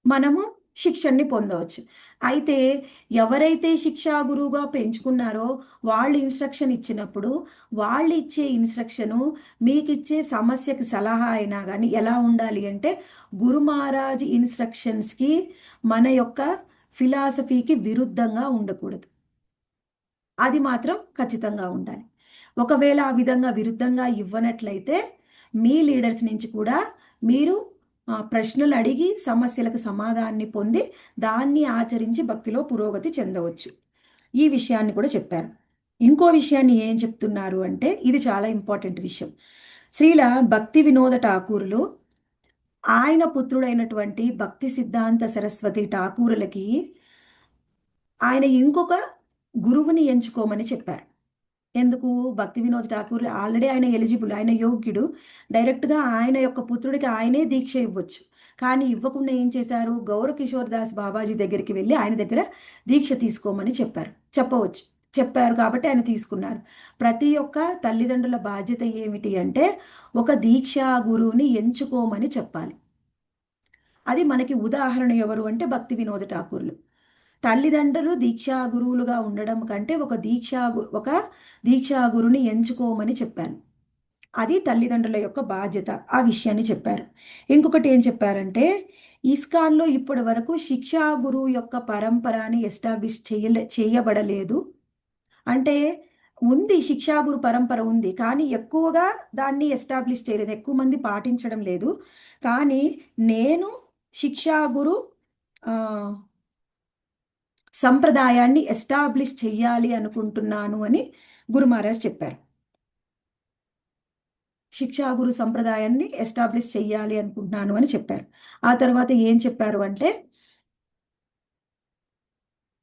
మనము శిక్షణని పొందవచ్చు. అయితే ఎవరైతే శిక్షా గురువుగా పెంచుకున్నారో వాళ్ళు ఇన్స్ట్రక్షన్ ఇచ్చినప్పుడు వాళ్ళు ఇచ్చే ఇన్స్ట్రక్షను మీకు ఇచ్చే సమస్యకి సలహా అయినా కానీ ఎలా ఉండాలి అంటే గురు మహారాజ్ ఇన్స్ట్రక్షన్స్కి మన యొక్క ఫిలాసఫీకి విరుద్ధంగా ఉండకూడదు. అది మాత్రం ఖచ్చితంగా ఉండాలి. ఒకవేళ ఆ విధంగా విరుద్ధంగా ఇవ్వనట్లయితే మీ లీడర్స్ నుంచి కూడా మీరు ప్రశ్నలు అడిగి సమస్యలకు సమాధానాన్ని పొంది దాన్ని ఆచరించి భక్తిలో పురోగతి చెందవచ్చు. ఈ విషయాన్ని కూడా చెప్పారు. ఇంకో విషయాన్ని ఏం చెప్తున్నారు అంటే ఇది చాలా ఇంపార్టెంట్ విషయం. శ్రీల భక్తి వినోద ఠాకూరులు ఆయన పుత్రుడైనటువంటి భక్తి సిద్ధాంత సరస్వతి ఠాకూరులకి ఆయన ఇంకొక గురువుని ఎంచుకోమని చెప్పారు. ఎందుకు? భక్తి వినోద్ ఠాకూర్ ఆల్రెడీ ఆయన ఎలిజిబుల్, ఆయన యోగ్యుడు. డైరెక్ట్గా ఆయన యొక్క పుత్రుడికి ఆయనే దీక్ష ఇవ్వచ్చు. కానీ ఇవ్వకుండా ఏం చేశారు? గౌర కిషోర్ దాస్ బాబాజీ దగ్గరికి వెళ్ళి ఆయన దగ్గర దీక్ష తీసుకోమని చెప్పవచ్చు. చెప్పారు కాబట్టి ఆయన తీసుకున్నారు. ప్రతి ఒక్క తల్లిదండ్రుల బాధ్యత ఏమిటి అంటే ఒక దీక్షా గురువుని ఎంచుకోమని చెప్పాలి. అది మనకి ఉదాహరణ ఎవరు అంటే భక్తి వినోద ఠాకూర్లు. తల్లిదండ్రులు దీక్షా గురువులుగా ఉండడం కంటే ఒక దీక్షా గురుని ఎంచుకోమని చెప్పాను. అది తల్లిదండ్రుల యొక్క బాధ్యత. ఆ విషయాన్ని చెప్పారు. ఇంకొకటి ఏం చెప్పారంటే ఇస్కాన్లో ఇప్పటి వరకు శిక్షా గురువు యొక్క పరంపరని ఎస్టాబ్లిష్ చేయబడలేదు. అంటే ఉంది, శిక్షా గురు పరంపర ఉంది, కానీ ఎక్కువగా దాన్ని ఎస్టాబ్లిష్ చేయలేదు, ఎక్కువ మంది పాటించడం లేదు. కానీ నేను శిక్షా గురు సంప్రదాయాన్ని ఎస్టాబ్లిష్ చెయ్యాలి అనుకుంటున్నాను అని గురు మహారాజ్ చెప్పారు. శిక్షా గురు సంప్రదాయాన్ని ఎస్టాబ్లిష్ చెయ్యాలి అనుకుంటున్నాను అని చెప్పారు. ఆ తర్వాత ఏం చెప్పారు అంటే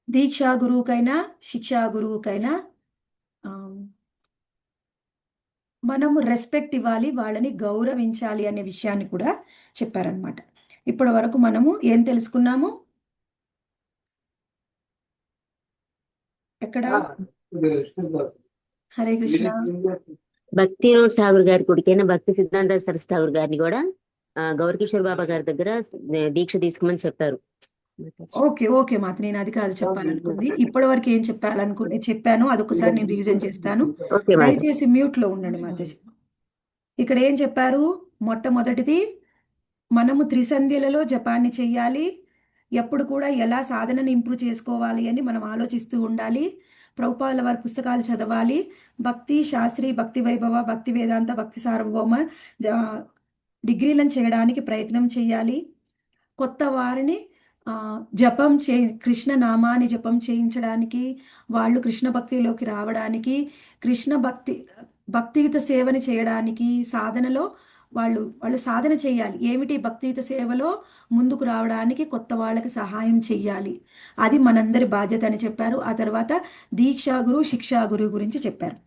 దీక్షా గురువుకైనా శిక్షా గురువుకైనా మనము రెస్పెక్ట్ ఇవ్వాలి, వాళ్ళని గౌరవించాలి అనే విషయాన్ని కూడా చెప్పారనమాట. ఇప్పటి వరకు మనము ఏం తెలుసుకున్నాము? ఎక్కడ? హరే కృష్ణ. భక్తి వినోద్ ఠాగూర్ గారి కొడుకైన భక్తి సిద్ధాంత సరస్వతి ఠాగూర్ గారిని కూడా గౌరకిషోర్ బాబా గారి దగ్గర దీక్ష తీసుకోమని చెప్పారు. మాతాజీ. ఓకే ఓకే మాత, నేను అది కాదు చెప్పాలనుకుంది. ఇప్పటి వరకు ఏం చెప్పాను అదొకసారి నేను రివిజన్ చేస్తాను. ఓకే మాతాజీ. దయచేసి మ్యూట్లో ఉండండి మాతాజీ. ఇక్కడ ఏం చెప్పారు? మొట్టమొదటిది, మనము త్రిసంధ్యలలో జపాన్ని చెయ్యాలి. ఎప్పుడు కూడా ఎలా సాధనను ఇంప్రూవ్ చేసుకోవాలి అని మనం ఆలోచిస్తూ ఉండాలి. ప్రభుపాదుల వారి పుస్తకాలు చదవాలి. భక్తి శాస్త్రి, భక్తి వైభవ, భక్తి వేదాంత, భక్తి సార్వభౌమ డిగ్రీలను చేయడానికి ప్రయత్నం చేయాలి. కొత్త వారిని ఆ, జపం చే కృష్ణ నామాన్ని జపం చేయించడానికి, వాళ్ళు కృష్ణ భక్తిలోకి రావడానికి, కృష్ణ భక్తియుత సేవని చేయడానికి సాధనలో వాళ్ళు సాధన చేయాలి. ఏమిటి భక్తియుత సేవలో ముందుకు రావడానికి కొత్త వాళ్ళకి సహాయం చెయ్యాలి. అది మనందరి బాధ్యత అని చెప్పారు. ఆ తర్వాత దీక్షా గురు, శిక్షా గురు గురించి చెప్పారు.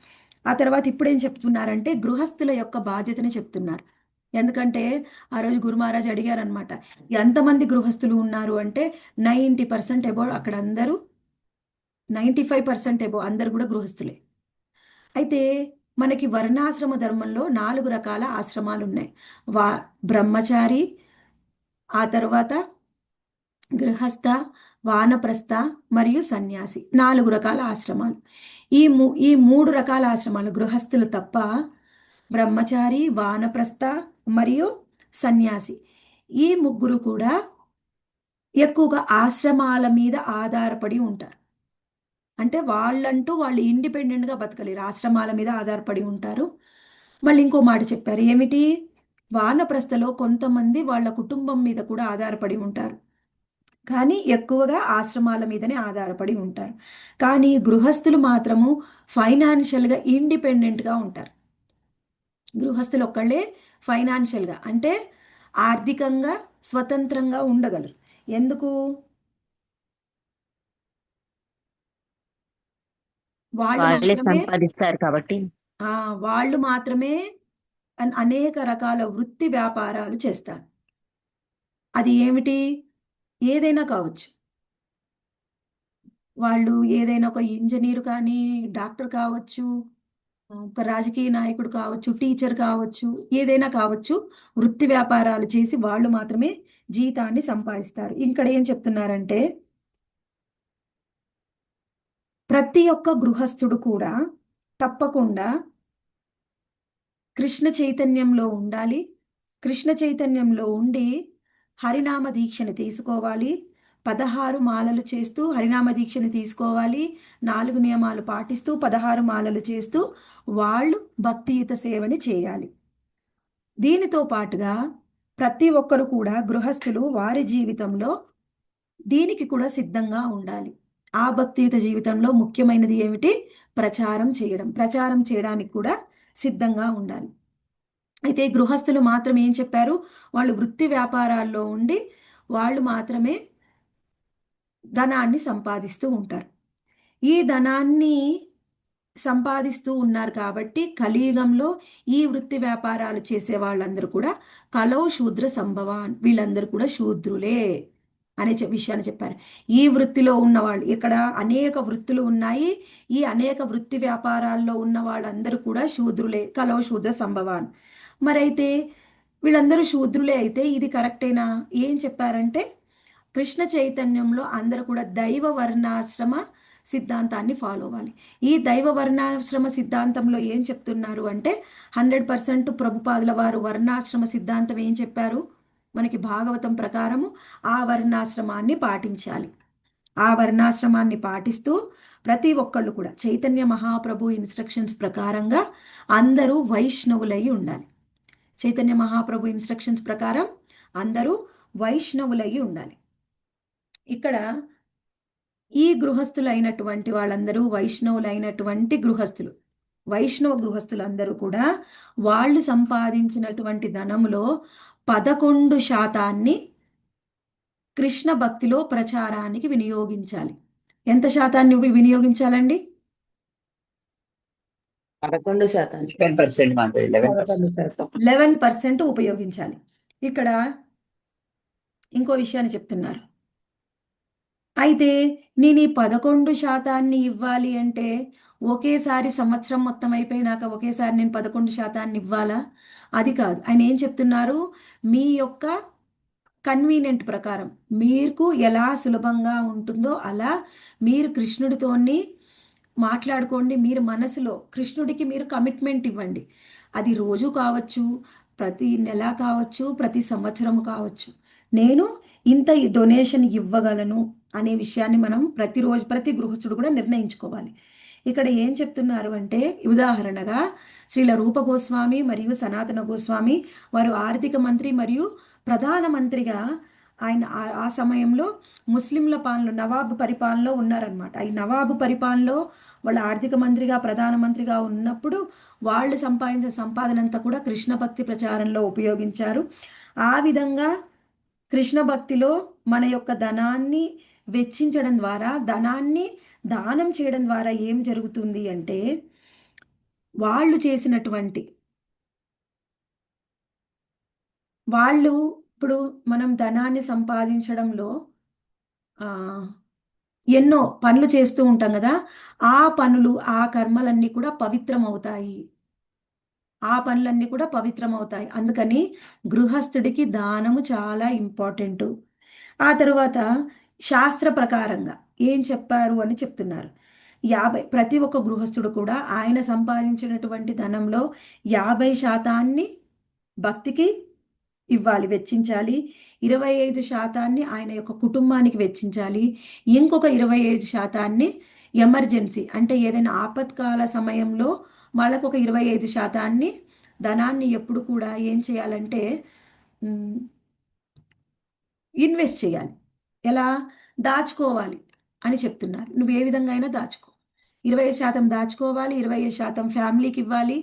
ఆ తర్వాత ఇప్పుడు ఏం చెప్తున్నారంటే గృహస్థుల యొక్క బాధ్యతని చెప్తున్నారు. ఎందుకంటే ఆ రోజు గురు మహారాజ్ అడిగారనమాట, ఎంతమంది గృహస్థులు ఉన్నారు అంటే 90% అబౌవ్, అక్కడ అందరూ 95% అబౌవ్ అందరు కూడా గృహస్థులే. అయితే మనకి వర్ణాశ్రమ ధర్మంలో 4 రకాల ఆశ్రమాలు ఉన్నాయి. వా బ్రహ్మచారి, ఆ తర్వాత గృహస్థ, వానప్రస్థ మరియు సన్యాసి, 4 రకాల ఆశ్రమాలు. ఈ 3 రకాల ఆశ్రమాలు గృహస్థులు తప్ప, బ్రహ్మచారి, వానప్రస్థ మరియు సన్యాసి, ఈ ముగ్గురు కూడా ఎక్కువగా ఆశ్రమాల మీద ఆధారపడి ఉంటారు. అంటే వాళ్ళు ఇండిపెండెంట్గా బతకలేరు, ఆశ్రమాల మీద ఆధారపడి ఉంటారు. మళ్ళీ ఇంకో మాట చెప్పారు, ఏమిటి? వానప్రస్థలో కొంతమంది వాళ్ళ కుటుంబం మీద కూడా ఆధారపడి ఉంటారు, కానీ ఎక్కువగా ఆశ్రమాల మీదనే ఆధారపడి ఉంటారు. కానీ గృహస్థులు మాత్రము ఫైనాన్షియల్గా ఇండిపెండెంట్గా ఉంటారు. గృహస్థులు ఒక్కళ్ళే ఫైనాన్షియల్గా అంటే ఆర్థికంగా స్వతంత్రంగా ఉండగలరు. ఎందుకు? వాళ్ళు వాళ్ళే మాత్రమే సంపాదిస్తారు కాబట్టి. వాళ్ళు మాత్రమే అనేక రకాల వృత్తి వ్యాపారాలు చేస్తారు. అది ఏమిటి? ఏదైనా కావచ్చు. వాళ్ళు ఏదైనా ఒక ఇంజనీర్ కానీ, డాక్టర్ కావచ్చు, ఒక రాజకీయ నాయకుడు కావచ్చు, టీచర్ కావచ్చు, ఏదైనా కావచ్చు. వృత్తి వ్యాపారాలు చేసి వాళ్ళు మాత్రమే జీతాన్ని సంపాదిస్తారు. ఇక్కడ ఏం చెప్తున్నారంటే ప్రతి ఒక్క గృహస్థుడు కూడా తప్పకుండా కృష్ణ చైతన్యంలో ఉండాలి. కృష్ణ చైతన్యంలో ఉండి హరినామ దీక్షని తీసుకోవాలి. 16 మాలలు చేస్తూ హరినామ దీక్షని తీసుకోవాలి. 4 నియమాలు పాటిస్తూ 16 మాలలు చేస్తూ వాళ్ళు భక్తియుత సేవని చేయాలి. దీనితో పాటుగా ప్రతి ఒక్కరు కూడా గృహస్థులు వారి జీవితంలో దీనికి కూడా సిద్ధంగా ఉండాలి. ఆ భక్తియుత జీవితంలో ముఖ్యమైనది ఏమిటి? ప్రచారం చేయడం. ప్రచారం చేయడానికి కూడా సిద్ధంగా ఉండాలి. అయితే గృహస్థులు మాత్రం ఏం చెప్పారు? వాళ్ళు వృత్తి వ్యాపారాల్లో ఉండి వాళ్ళు మాత్రమే ధనాన్ని సంపాదిస్తూ ఉంటారు. ఈ ధనాన్ని సంపాదిస్తూ ఉన్నారు కాబట్టి కలియుగంలో ఈ వృత్తి వ్యాపారాలు చేసే వాళ్ళందరూ కూడా కలౌ శూద్ర సంభవాన్, వీళ్ళందరూ కూడా శూద్రులే అనే విషయాన్ని చెప్పారు. ఈ వృత్తిలో ఉన్నవాళ్ళు, ఇక్కడ అనేక వృత్తులు ఉన్నాయి, ఈ అనేక వృత్తి వ్యాపారాల్లో ఉన్న వాళ్ళందరూ కూడా శూద్రులే, కలౌ శూద్ర సంభవాన్. మరైతే వీళ్ళందరూ శూద్రులే అయితే ఇది కరెక్టేనా? ఏం చెప్పారంటే కృష్ణ చైతన్యంలో అందరూ కూడా దైవ వర్ణాశ్రమ సిద్ధాంతాన్ని ఫాలో అవ్వాలి. ఈ దైవ వర్ణాశ్రమ సిద్ధాంతంలో ఏం చెప్తున్నారు అంటే 100% ప్రభుపాదుల వారు వర్ణాశ్రమ సిద్ధాంతం ఏం చెప్పారు? మనకి భాగవతం ప్రకారము ఆ వర్ణాశ్రమాన్ని పాటించాలి. ఆ వర్ణాశ్రమాన్ని పాటిస్తూ ప్రతి ఒక్కళ్ళు కూడా చైతన్య మహాప్రభు ఇన్స్ట్రక్షన్స్ ప్రకారంగా అందరూ వైష్ణవులై ఉండాలి. చైతన్య మహాప్రభు ఇన్స్ట్రక్షన్స్ ప్రకారం అందరూ వైష్ణవులై ఉండాలి. ఇక్కడ ఈ గృహస్థులైనటువంటి వాళ్ళందరూ వైష్ణవులైనటువంటి గృహస్థులు, వైష్ణవ గృహస్థులందరూ కూడా వాళ్ళు సంపాదించినటువంటి ధనంలో 11% కృష్ణ భక్తిలో ప్రచారానికి వినియోగించాలి. ఎంత శాతాన్ని వినియోగించాలండి? 11%. 10% మాత్రం 11%. 11% ఉపయోగించాలి. ఇక్కడ ఇంకో విషయాన్ని చెప్తున్నారు. అయితే నేను ఈ 11% ఇవ్వాలి అంటే ఒకేసారి సంవత్సరం మొత్తం అయిపోయినాక ఒకేసారి నేను 11% ఇవ్వాలా? అది కాదు. ఆయన ఏం చెప్తున్నారు? మీ యొక్క కన్వీనియంట్ ప్రకారం మీకు ఎలా సులభంగా ఉంటుందో అలా మీరు కృష్ణుడితోని మాట్లాడుకోండి. మీరు మనసులో కృష్ణుడికి మీరు కమిట్మెంట్ ఇవ్వండి. అది రోజు కావచ్చు, ప్రతి నెల కావచ్చు, ప్రతి సంవత్సరం కావచ్చు. నేను ఇంత ఈ డొనేషన్ ఇవ్వగలను అనే విషయాన్ని మనం ప్రతిరోజు ప్రతి గృహస్థుడు కూడా నిర్ణయించుకోవాలి. ఇక్కడ ఏం చెప్తున్నారు అంటే, ఉదాహరణగా శ్రీల రూప గోస్వామి మరియు సనాతన గోస్వామి వారు ఆర్థిక మంత్రి మరియు ప్రధానమంత్రిగా ఆయన ఆ సమయంలో ముస్లింల పాలన నవాబు పరిపాలనలో ఉన్నారనమాట. ఈ నవాబు పరిపాలనలో వాళ్ళ ఆర్థిక మంత్రిగా ప్రధానమంత్రిగా ఉన్నప్పుడు వాళ్ళు సంపాదించిన సంపాదన అంతా కూడా కృష్ణ భక్తి ప్రచారంలో ఉపయోగించారు. ఆ విధంగా కృష్ణ భక్తిలో మన యొక్క ధనాన్ని వెచ్చించడం ద్వారా, ధనాన్ని దానం చేయడం ద్వారా ఏం జరుగుతుంది అంటే, వాళ్ళు చేసినటువంటి వాళ్ళు ఇప్పుడు మనం ధనాన్ని సంపాదించడంలో ఆ, ఎన్నో పనులు చేస్తూ ఉంటాం కదా. ఆ పనులు, ఆ కర్మలన్నీ కూడా పవిత్రం అవుతాయి. ఆ పనులన్నీ కూడా పవిత్రం అవుతాయి. అందుకని గృహస్థుడికి దానము చాలా ఇంపార్టెంటు. ఆ తరువాత శాస్త్ర ప్రకారంగా ఏం చెప్పారు అని చెప్తున్నారు. ప్రతి ఒక్క గృహస్థుడు కూడా ఆయన సంపాదించినటువంటి ధనంలో 50% భక్తికి ఇవ్వాలి, వెచ్చించాలి. 25% ఆయన యొక్క కుటుంబానికి వెచ్చించాలి. ఇంకొక 25% ఎమర్జెన్సీ అంటే ఏదైనా ఆపత్కాల సమయంలో వాళ్ళకు ఒక 25% ధనాన్ని ఎప్పుడు కూడా ఏం చేయాలంటే ఇన్వెస్ట్ చేయాలి. ఎలా? దాచుకోవాలి అని చెప్తున్నారు. నువ్వు ఏ విధంగా అయినా దాచుకో. 25% దాచుకోవాలి, 25% ఫ్యామిలీకి ఇవ్వాలి,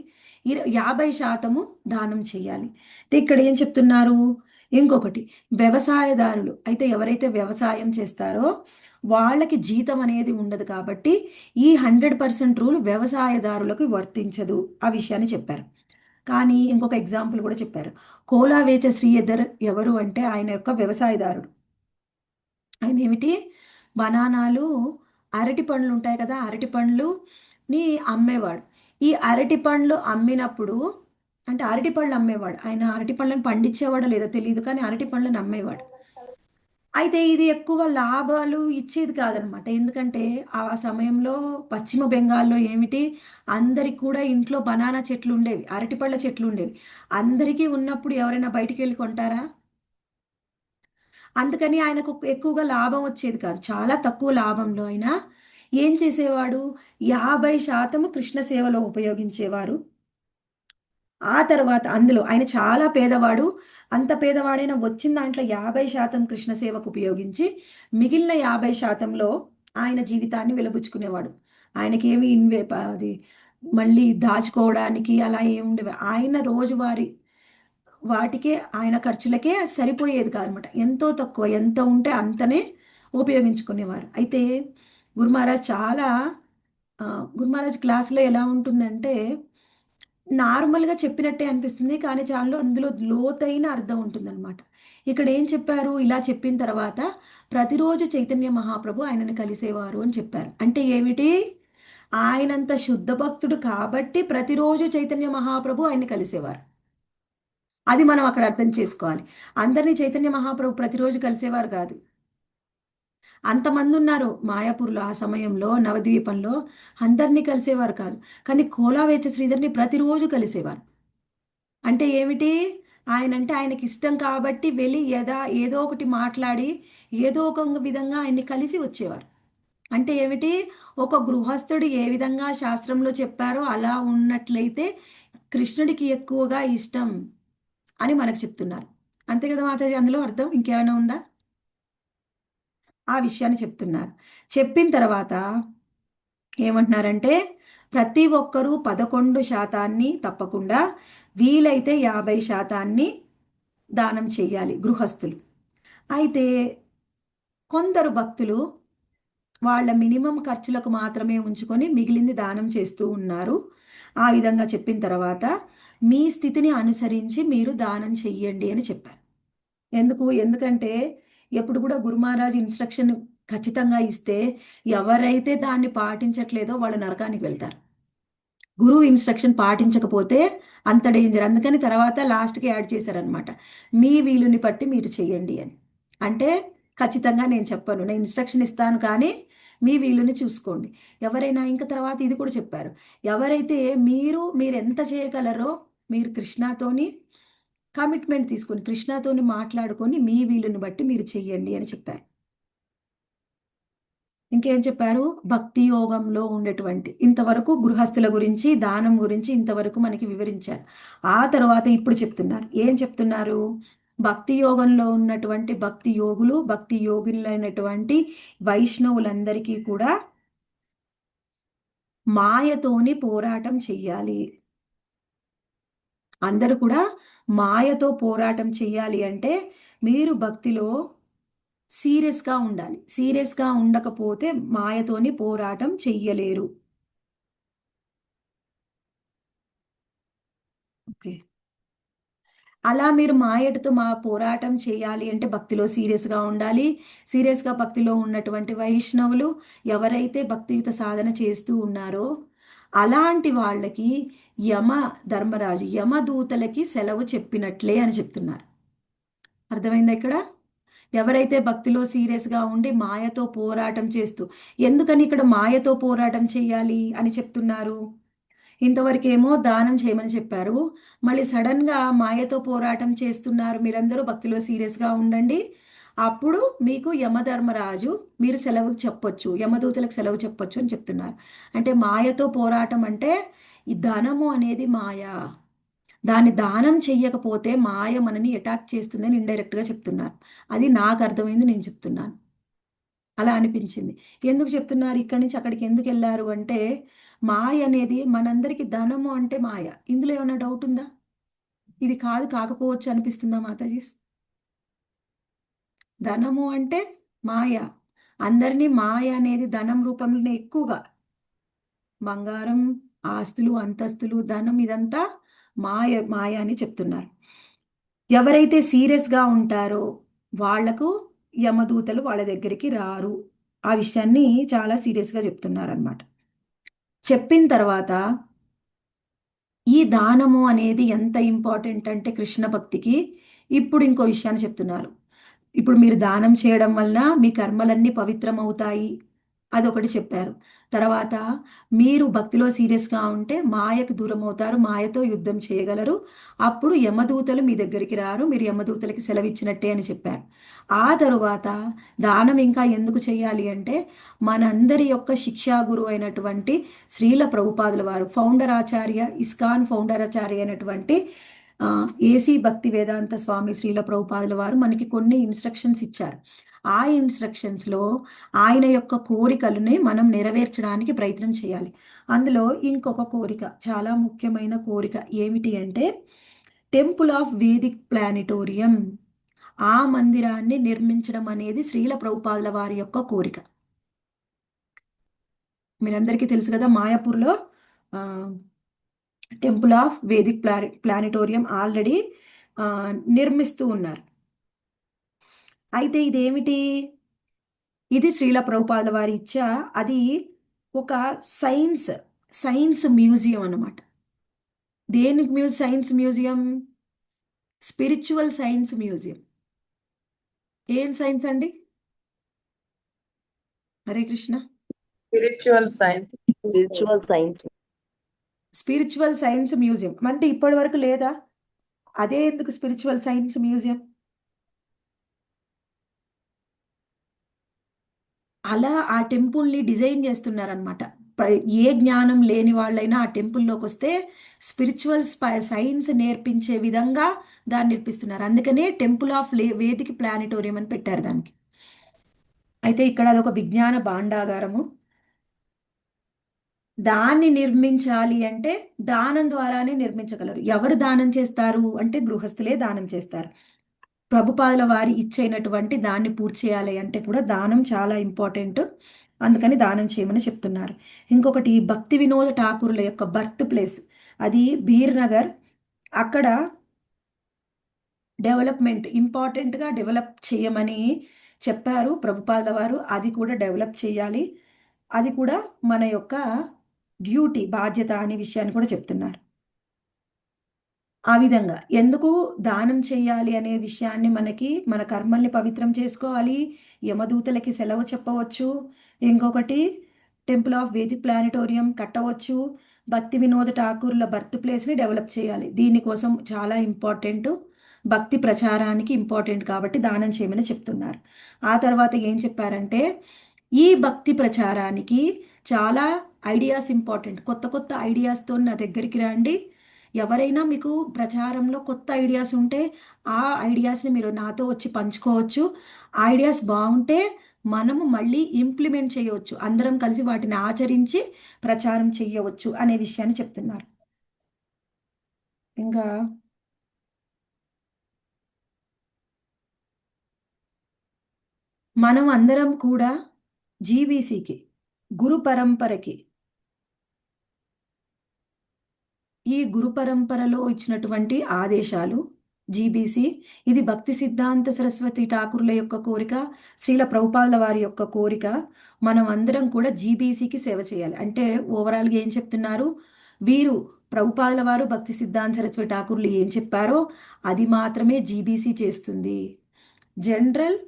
50% దానం చేయాలి. ఇక్కడ ఏం చెప్తున్నారు? ఇంకొకటి, వ్యవసాయదారులు అయితే ఎవరైతే వ్యవసాయం చేస్తారో వాళ్ళకి జీతం అనేది ఉండదు కాబట్టి ఈ 100% రూల్ వ్యవసాయదారులకు వర్తించదు. ఆ విషయాన్ని చెప్పారు. కానీ ఇంకొక ఎగ్జాంపుల్ కూడా చెప్పారు. కోలావేచ శ్రీధర్ ఎవరు అంటే ఆయన యొక్క వ్యవసాయదారుడు. ఆయన ఏమిటి, బనానాలు, అరటి పండ్లు ఉంటాయి కదా, అరటి పండ్లుని అమ్మేవాడు. ఈ అరటి పండ్లు అమ్మినప్పుడు అంటే అరటి పళ్ళు అమ్మేవాడు. ఆయన అరటి పళ్ళని పండించేవాడో లేదో తెలియదు, కానీ అరటి పళ్ళని అమ్మేవాడు. అయితే ఇది ఎక్కువ లాభాలు ఇచ్చేది కాదనమాట. ఎందుకంటే ఆ సమయంలో పశ్చిమ బెంగాల్లో ఏమిటి, అందరికి కూడా ఇంట్లో బనానా చెట్లు ఉండేవి, అరటిపళ్ళ చెట్లు ఉండేవి. అందరికీ ఉన్నప్పుడు ఎవరైనా బయటికి వెళ్ళి కొంటారా? అందుకని ఆయనకు ఎక్కువగా లాభం వచ్చేది కాదు. చాలా తక్కువ లాభంలో అయినా ఏం చేసేవాడు, 50% కృష్ణ సేవలో ఉపయోగించేవారు. ఆ తర్వాత అందులో ఆయన చాలా పేదవాడు. అంత పేదవాడైనా వచ్చిన దాంట్లో 50% కృష్ణ సేవకు ఉపయోగించి మిగిలిన 50%లో ఆయన జీవితాన్ని వెలబుచ్చుకునేవాడు. ఆయనకేమి అది మళ్ళీ దాచుకోవడానికి అలా ఏమి ఉండేవి. ఆయన రోజువారీ వాటికే, ఆయన ఖర్చులకే సరిపోయేది కాదనమాట. ఎంతో తక్కువ, ఎంత ఉంటే అంతనే ఉపయోగించుకునేవారు. అయితే గురు మహారాజ్ చాలా గురు మహారాజ్ క్లాస్లో ఎలా ఉంటుందంటే నార్మల్గా చెప్పినట్టే అనిపిస్తుంది, కానీ చాలా అందులో లోతైన అర్థం ఉంటుందన్నమాట. ఇక్కడ ఏం చెప్పారు, ఇలా చెప్పిన తర్వాత ప్రతిరోజు చైతన్య మహాప్రభు ఆయనని కలిసేవారు అని చెప్పారు. అంటే ఏమిటి, ఆయనంత శుద్ధ భక్తుడు కాబట్టి ప్రతిరోజు చైతన్య మహాప్రభు ఆయన్ని కలిసేవారు. అది మనం అక్కడ అర్థం చేసుకోవాలి. అందరినీ చైతన్య మహాప్రభు ప్రతిరోజు కలిసేవారు కాదు. అంతమంది ఉన్నారు మాయాపూర్లో ఆ సమయంలో, నవద్వీపంలో అందరినీ కలిసేవారు కాదు. కానీ కోలావేచ శ్రీధర్ని ప్రతిరోజు కలిసేవారు. అంటే ఏమిటి, ఆయన అంటే ఆయనకి ఇష్టం కాబట్టి వెళ్ళి ఏదో ఒకటి మాట్లాడి ఏదో ఒక విధంగా ఆయన్ని కలిసి వచ్చేవారు. అంటే ఏమిటి, ఒక గృహస్థుడు ఏ విధంగా శాస్త్రంలో చెప్పారో అలా ఉన్నట్లయితే కృష్ణుడికి ఎక్కువగా ఇష్టం అని మనకు చెప్తున్నారు. అంతే కదా మాతాజీ, అందులో అర్థం ఇంకేమైనా ఉందా? ఆ విషయాన్ని చెప్తున్నారు. చెప్పిన తర్వాత ఏమంటున్నారంటే, ప్రతి ఒక్కరూ 11% తప్పకుండా, వీలైతే 50% దానం చేయాలి గృహస్థులు. అయితే కొందరు భక్తులు వాళ్ళ మినిమం ఖర్చులకు మాత్రమే ఉంచుకొని మిగిలింది దానం చేస్తూ ఉన్నారు. ఆ విధంగా చెప్పిన తర్వాత మీ స్థితిని అనుసరించి మీరు దానం చెయ్యండి అని చెప్పారు. ఎందుకంటే ఎప్పుడు కూడా గురు మహారాజ్ ఇన్స్ట్రక్షన్ ఖచ్చితంగా ఇస్తే ఎవరైతే దాన్ని పాటించట్లేదో వాళ్ళు నరకానికి వెళ్తారు. గురువు ఇన్స్ట్రక్షన్ పాటించకపోతే అంత డేంజర్. అందుకని తర్వాత లాస్ట్కి యాడ్ చేశారనమాట, మీ వీలుని బట్టి మీరు చెయ్యండి అని. అంటే ఖచ్చితంగా నేను చెప్పను, నేను ఇన్స్ట్రక్షన్ ఇస్తాను కానీ మీ వీలుని చూసుకోండి. ఎవరైనా ఇంకా తర్వాత ఇది కూడా చెప్పారు, ఎవరైతే మీరు ఎంత చేయగలరో మీరు కృష్ణతోని కమిట్మెంట్ తీసుకొని కృష్ణతోని మాట్లాడుకొని మీ వీలుని బట్టి మీరు చెయ్యండి అని చెప్పారు. ఇంకేం చెప్పారు, భక్తి యోగంలో ఉండేటువంటి ఇంతవరకు గృహస్థుల గురించి దానం గురించి ఇంతవరకు మనకి వివరించారు. ఆ తర్వాత ఇప్పుడు చెప్తున్నారు, ఏం చెప్తున్నారు, భక్తి యోగంలో ఉన్నటువంటి భక్తి యోగులు భక్తి యోగులైనటువంటి వైష్ణవులందరికీ కూడా మాయతోని పోరాటం చెయ్యాలి. అందరూ కూడా మాయతో పోరాటం చెయ్యాలి అంటే మీరు భక్తిలో సీరియస్గా ఉండాలి. సీరియస్గా ఉండకపోతే మాయతోని పోరాటం చెయ్యలేరు. ఓకే, అలా మీరు మాయటతో పోరాటం చేయాలి అంటే భక్తిలో సీరియస్గా ఉండాలి. సీరియస్గా భక్తిలో ఉన్నటువంటి వైష్ణవులు ఎవరైతే భక్తియుత సాధన చేస్తూ ఉన్నారో అలాంటి వాళ్ళకి యమ ధర్మరాజు యమదూతలకి సెలవు చెప్పినట్లే అని చెప్తున్నారు. అర్థమైందా ఇక్కడ? ఎవరైతే భక్తిలో సీరియస్గా ఉండి మాయతో పోరాటం చేస్తూ, ఎందుకని ఇక్కడ మాయతో పోరాటం చేయాలి అని చెప్తున్నారు? ఇంతవరకేమో దానం చేయమని చెప్పారు, మళ్ళీ సడన్గా మాయతో పోరాటం చేస్తున్నారు, మీరందరూ భక్తిలో సీరియస్గా ఉండండి, అప్పుడు మీకు యమధర్మరాజు మీరు సెలవు చెప్పొచ్చు, యమదూతలకు సెలవు చెప్పొచ్చు అని చెప్తున్నారు. అంటే మాయతో పోరాటం అంటే ఈ ధనము అనేది మాయ, దాన్ని దానం చెయ్యకపోతే మాయ మనని అటాక్ చేస్తుందని ఇండైరెక్ట్గా చెప్తున్నారు. అది నాకు అర్థమైంది, నేను చెప్తున్నాను, అలా అనిపించింది. ఎందుకు చెప్తున్నారు, ఇక్కడి నుంచి అక్కడికి ఎందుకు వెళ్ళారు అంటే మాయ అనేది మనందరికీ ధనము అంటే మాయ. ఇందులో ఏమైనా డౌట్ ఉందా? ఇది కాకపోవచ్చు అనిపిస్తుందా మాతాజీ? ధనము అంటే మాయ, అందరినీ మాయ అనేది ధనం రూపంలోనే ఎక్కువగా, బంగారం, ఆస్తులు, అంతస్తులు, ధనం ఇదంతా మాయ మాయ అని చెప్తున్నారు. ఎవరైతే సీరియస్గా ఉంటారో వాళ్లకు యమదూతలు వాళ్ళ దగ్గరికి రారు. ఆ విషయాన్ని చాలా సీరియస్గా చెప్తున్నారనమాట. చెప్పిన తర్వాత ఈ దానము అనేది ఎంత ఇంపార్టెంట్ అంటే కృష్ణ భక్తికి ఇప్పుడు ఇంకో విషయాన్ని చెప్తున్నారు. ఇప్పుడు మీరు దానం చేయడం వలన మీ కర్మలన్నీ పవిత్రమవుతాయి, అదొకటి చెప్పారు. తర్వాత మీరు భక్తిలో సీరియస్గా ఉంటే మాయకు దూరం అవుతారు, మాయతో యుద్ధం చేయగలరు, అప్పుడు యమదూతలు మీ దగ్గరికి రారు, మీరు యమదూతలకి సెలవిచ్చినట్టే అని చెప్పారు. ఆ తరువాత దానం ఇంకా ఎందుకు చేయాలి అంటే మనందరి యొక్క శిక్షా గురువు అయినటువంటి శ్రీల ప్రభుపాదుల వారు, ఫౌండర్ ఆచార్య, ఇస్కాన్ ఫౌండర్ ఆచార్య అయినటువంటి ఏసీ భక్తి వేదాంత స్వామి శ్రీల ప్రభుపాదుల వారు మనకి కొన్ని ఇన్స్ట్రక్షన్స్ ఇచ్చారు. ఆ ఇన్స్ట్రక్షన్స్లో ఆయన యొక్క కోరికలని మనం నెరవేర్చడానికి ప్రయత్నం చేయాలి. అందులో ఇంకొక కోరిక, చాలా ముఖ్యమైన కోరిక ఏమిటి అంటే టెంపుల్ ఆఫ్ వేదిక్ ప్లానిటోరియం, ఆ మందిరాన్ని నిర్మించడం అనేది శ్రీల ప్రభుపాదుల వారి యొక్క కోరిక. మీరందరికీ తెలుసు కదా, మాయాపూర్లో temple of Vedic planetarium already నిర్మిస్తూ ఉన్నారు. అయితే ఇదేమిటి, ఇది శ్రీల ప్రభుపాదుల వారి ఇచ్చా, అది ఒక సైన్స్ మ్యూజియం అన్నమాట. దేనికి science museum? Spiritual science museum. ఏం సైన్స్ అండి? Hare Krishna. Spiritual science spiritual science museum అంటే ఇప్పటి వరకు లేదా? అదే ఎందుకు స్పిరిచువల్ సైన్స్ మ్యూజియం? అలా ఆ టెంపుల్ని డిజైన్ చేస్తున్నారనమాట. ఏ జ్ఞానం లేని వాళ్ళైనా ఆ టెంపుల్లోకి వస్తే స్పిరిచువల్ సైన్స్ నేర్పించే విధంగా దాన్ని నిర్మిస్తున్నారు. అందుకనే టెంపుల్ ఆఫ్ వేదిక్ ప్లానిటోరియం అని పెట్టారు దానికి. అయితే ఇక్కడ అదొక విజ్ఞాన భాండాగారము. దాన్ని నిర్మించాలి అంటే దానం ద్వారానే నిర్మించగలరు. ఎవరు దానం చేస్తారు అంటే గృహస్థులే దానం చేస్తారు. ప్రభుపాదుల వారి ఇచ్చైనటువంటి దాన్ని పూర్తి చేయాలి అంటే కూడా దానం చాలా ఇంపార్టెంట్, అందుకని దానం చేయమని చెప్తున్నారు. ఇంకొకటి భక్తి వినోద ఠాకూర్ల యొక్క బర్త్ ప్లేస్, అది బీర్ నగర్. అక్కడ డెవలప్మెంట్ ఇంపార్టెంట్గా డెవలప్ చేయమని చెప్పారు ప్రభుపాదుల వారు. అది కూడా డెవలప్ చేయాలి, అది కూడా మన యొక్క డ్యూటీ, బాధ్యత అనే విషయాన్ని కూడా చెప్తున్నారు. ఆ విధంగా ఎందుకు దానం చేయాలి అనే విషయాన్ని మన కర్మల్ని పవిత్రం చేసుకోవాలి. యమదూతలకి సెలవు చెప్పవచ్చు. ఇంకొకటి టెంపుల్ ఆఫ్ వేదిక్ ప్లానిటోరియం కట్టవచ్చు. భక్తి వినోద్ ఠాకూర్ల బర్త్ ప్లేస్ని డెవలప్ చేయాలి. దీనికోసం చాలా ఇంపార్టెంట్, భక్తి ప్రచారానికి ఇంపార్టెంట్ కాబట్టి దానం చేయమని చెప్తున్నారు. ఆ తర్వాత ఏం చెప్పారంటే ఈ భక్తి ప్రచారానికి చాలా ఐడియాస్ ఇంపార్టెంట్. కొత్త కొత్త ఐడియాస్తో నా దగ్గరికి రండి. ఎవరైనా మీకు ప్రచారంలో కొత్త ఐడియాస్ ఉంటే ఆ ఐడియాస్ని మీరు నాతో వచ్చి పంచుకోవచ్చు. ఆ ఐడియాస్ బాగుంటే మనము మళ్ళీ ఇంప్లిమెంట్ చేయవచ్చు, అందరం కలిసి వాటిని ఆచరించి ప్రచారం చేయవచ్చు అనే విషయాన్ని చెప్తున్నారు. ఇంకా మనం అందరం కూడా జీబీసీకి, గురు పరంపరకి, ఈ గురు పరంపరలో ఇచ్చినటువంటి ఆదేశాలు జీబీసీ, ఇది భక్తి సిద్ధాంత సరస్వతి ఠాకూర్ల యొక్క కోరిక, శ్రీల ప్రభుపాదుల వారి యొక్క కోరిక. మనం అందరం కూడా జీబీసీకి సేవ చేయాలి. అంటే ఓవరాల్గా ఏం చెప్తున్నారు, వీరు ప్రభుపాదుల వారు భక్తి సిద్ధాంత సరస్వతి ఠాకూర్లు ఏం చెప్పారో అది మాత్రమే జీబీసీ చేస్తుంది. General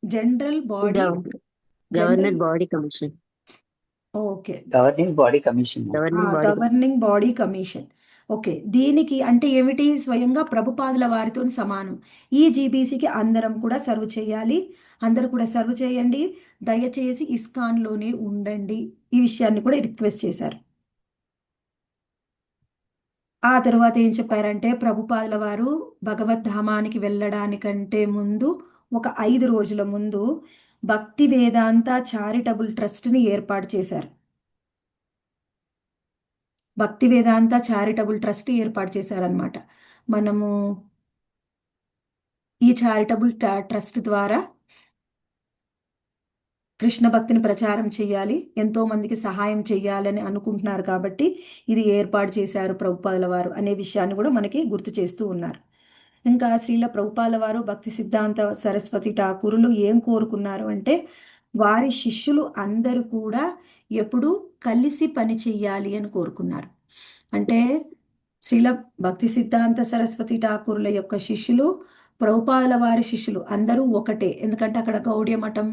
general body governor body commission. Okay, governing body commission. Governing body commission. Okay, దీనికి అంటే ఏమిటి, స్వయంగా ప్రభుపాదుల వారితో సమానం. ఈ జీబీసీకి అందరం కూడా సర్వ్ చేయాలి. అందరూ కూడా సర్వ్ చేయండి. దయచేసి ఇస్కాన్లోనే ఉండండి. ఈ విషయాన్ని కూడా రిక్వెస్ట్ చేశారు. ఆ తర్వాత ఏం చెప్పారంటే ప్రభుపాదుల వారు భగవద్ధామానికి వెళ్ళడానికంటే ముందు ఒక 5 రోజుల ముందు భక్తి వేదాంత చారిటబుల్ ట్రస్ట్ని ఏర్పాటు చేశారు. భక్తి వేదాంత చారిటబుల్ ట్రస్ట్ ఏర్పాటు చేశారనమాట. మనము ఈ చారిటబుల్ ట్రస్ట్ ద్వారా కృష్ణ భక్తిని ప్రచారం చేయాలి, ఎంతో మందికి సహాయం చేయాలని అనుకుంటున్నారు కాబట్టి ఇది ఏర్పాటు చేశారు ప్రభుపాదుల వారు అనే విషయాన్ని కూడా మనకి గుర్తు చేస్తూ ఉన్నారు. ఇంకా శ్రీల ప్రభుపాదుల వారు భక్తి సిద్ధాంత సరస్వతి ఠాకూరులు ఏం కోరుకున్నారు అంటే వారి శిష్యులు అందరూ కూడా ఎప్పుడూ కలిసి పని చెయ్యాలి అని కోరుకున్నారు. అంటే శ్రీల భక్తి సిద్ధాంత సరస్వతి ఠాకూర్ల యొక్క శిష్యులు, ప్రభుపాదుల వారి శిష్యులు అందరూ ఒకటే. ఎందుకంటే అక్కడ గౌడీయ మఠం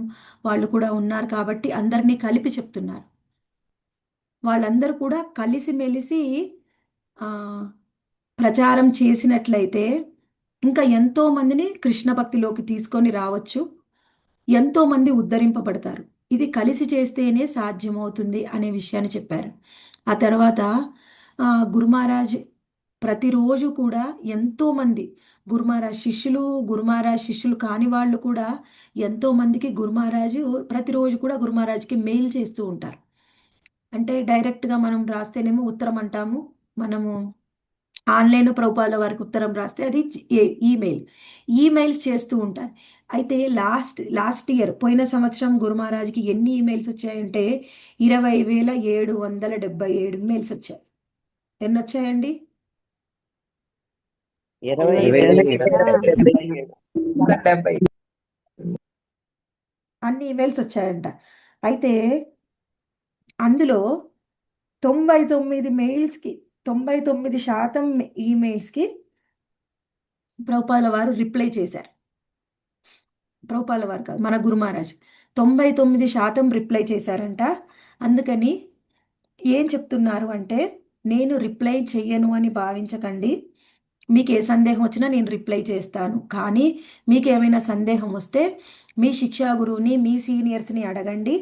వాళ్ళు కూడా ఉన్నారు కాబట్టి అందరినీ కలిపి చెప్తున్నారు. వాళ్ళందరూ కూడా కలిసిమెలిసి ప్రచారం చేసినట్లయితే ఇంకా ఎంతో మందిని కృష్ణ భక్తిలోకి తీసుకొని రావచ్చు, ఎంతో మంది ఉద్ధరింపబడతారు. ఇది కలిసి చేస్తేనే సాధ్యమవుతుంది అనే విషయాన్ని చెప్పారు. ఆ తర్వాత గురు మహారాజ్ ప్రతిరోజు కూడా ఎంతో మంది గురు మహారాజ్ శిష్యులు కాని వాళ్ళు కూడా ఎంతో మందికి గురు మహారాజు ప్రతిరోజు కూడా గురు మహారాజ్కి మెయిల్ చేస్తూ ఉంటారు. అంటే డైరెక్ట్గా మనం రాస్తేనేమో ఉత్తరం అంటాము, మనము ఆన్లైన్ ప్రభుపాదుల వారికి ఉత్తరం రాస్తే అది ఈమెయిల్స్ చేస్తూ ఉంటారు. అయితే లాస్ట్ ఇయర్ పోయిన సంవత్సరం గురు మహారాజ్కి ఎన్ని ఈమెయిల్స్ వచ్చాయంటే 20,777 ఈమెయిల్స్ వచ్చాయి. ఎన్ని వచ్చాయండి? 20,777. అన్ని ఈమెయిల్స్ వచ్చాయంట. అయితే అందులో 99% ఈమెయిల్స్కి ప్రభుపాదుల వారు రిప్లై చేశారు. ప్రభుపాదుల వారు కాదు, మన గురు మహారాజ్ 99% రిప్లై చేశారంట. అందుకని ఏం చెప్తున్నారు అంటే నేను రిప్లై చెయ్యను అని భావించకండి. మీకు ఏ సందేహం వచ్చినా నేను రిప్లై చేస్తాను. కానీ మీకు ఏమైనా సందేహం వస్తే మీ శిక్షా గురువుని, మీ సీనియర్స్ని అడగండి.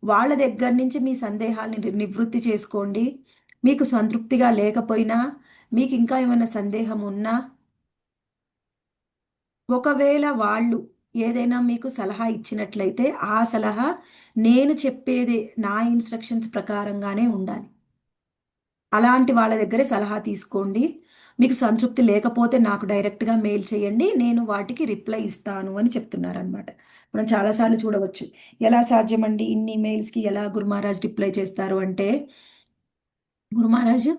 వాళ్ళ దగ్గర నుంచి మీ సందేహాలని నివృత్తి చేసుకోండి. మీకు సంతృప్తిగా లేకపోయినా, మీకు ఇంకా ఏమైనా సందేహం ఉన్నా, ఒకవేళ వాళ్ళు ఏదైనా మీకు సలహా ఇచ్చినట్లయితే ఆ సలహా నేను చెప్పేదే నా ఇన్స్ట్రక్షన్స్ ప్రకారంగానే ఉండాలి. అలాంటి వాళ్ళ దగ్గరే సలహా తీసుకోండి. మీకు సంతృప్తి లేకపోతే నాకు డైరెక్ట్గా మెయిల్ చేయండి, నేను వాటికి రిప్లై ఇస్తాను అని చెప్తున్నారనమాట. మనం చాలాసార్లు చూడవచ్చు, ఎలా సాధ్యమండి ఇన్ని మెయిల్స్కి ఎలా గురు మహారాజ్ రిప్లై చేస్తారు అంటే గురు మహారాజ్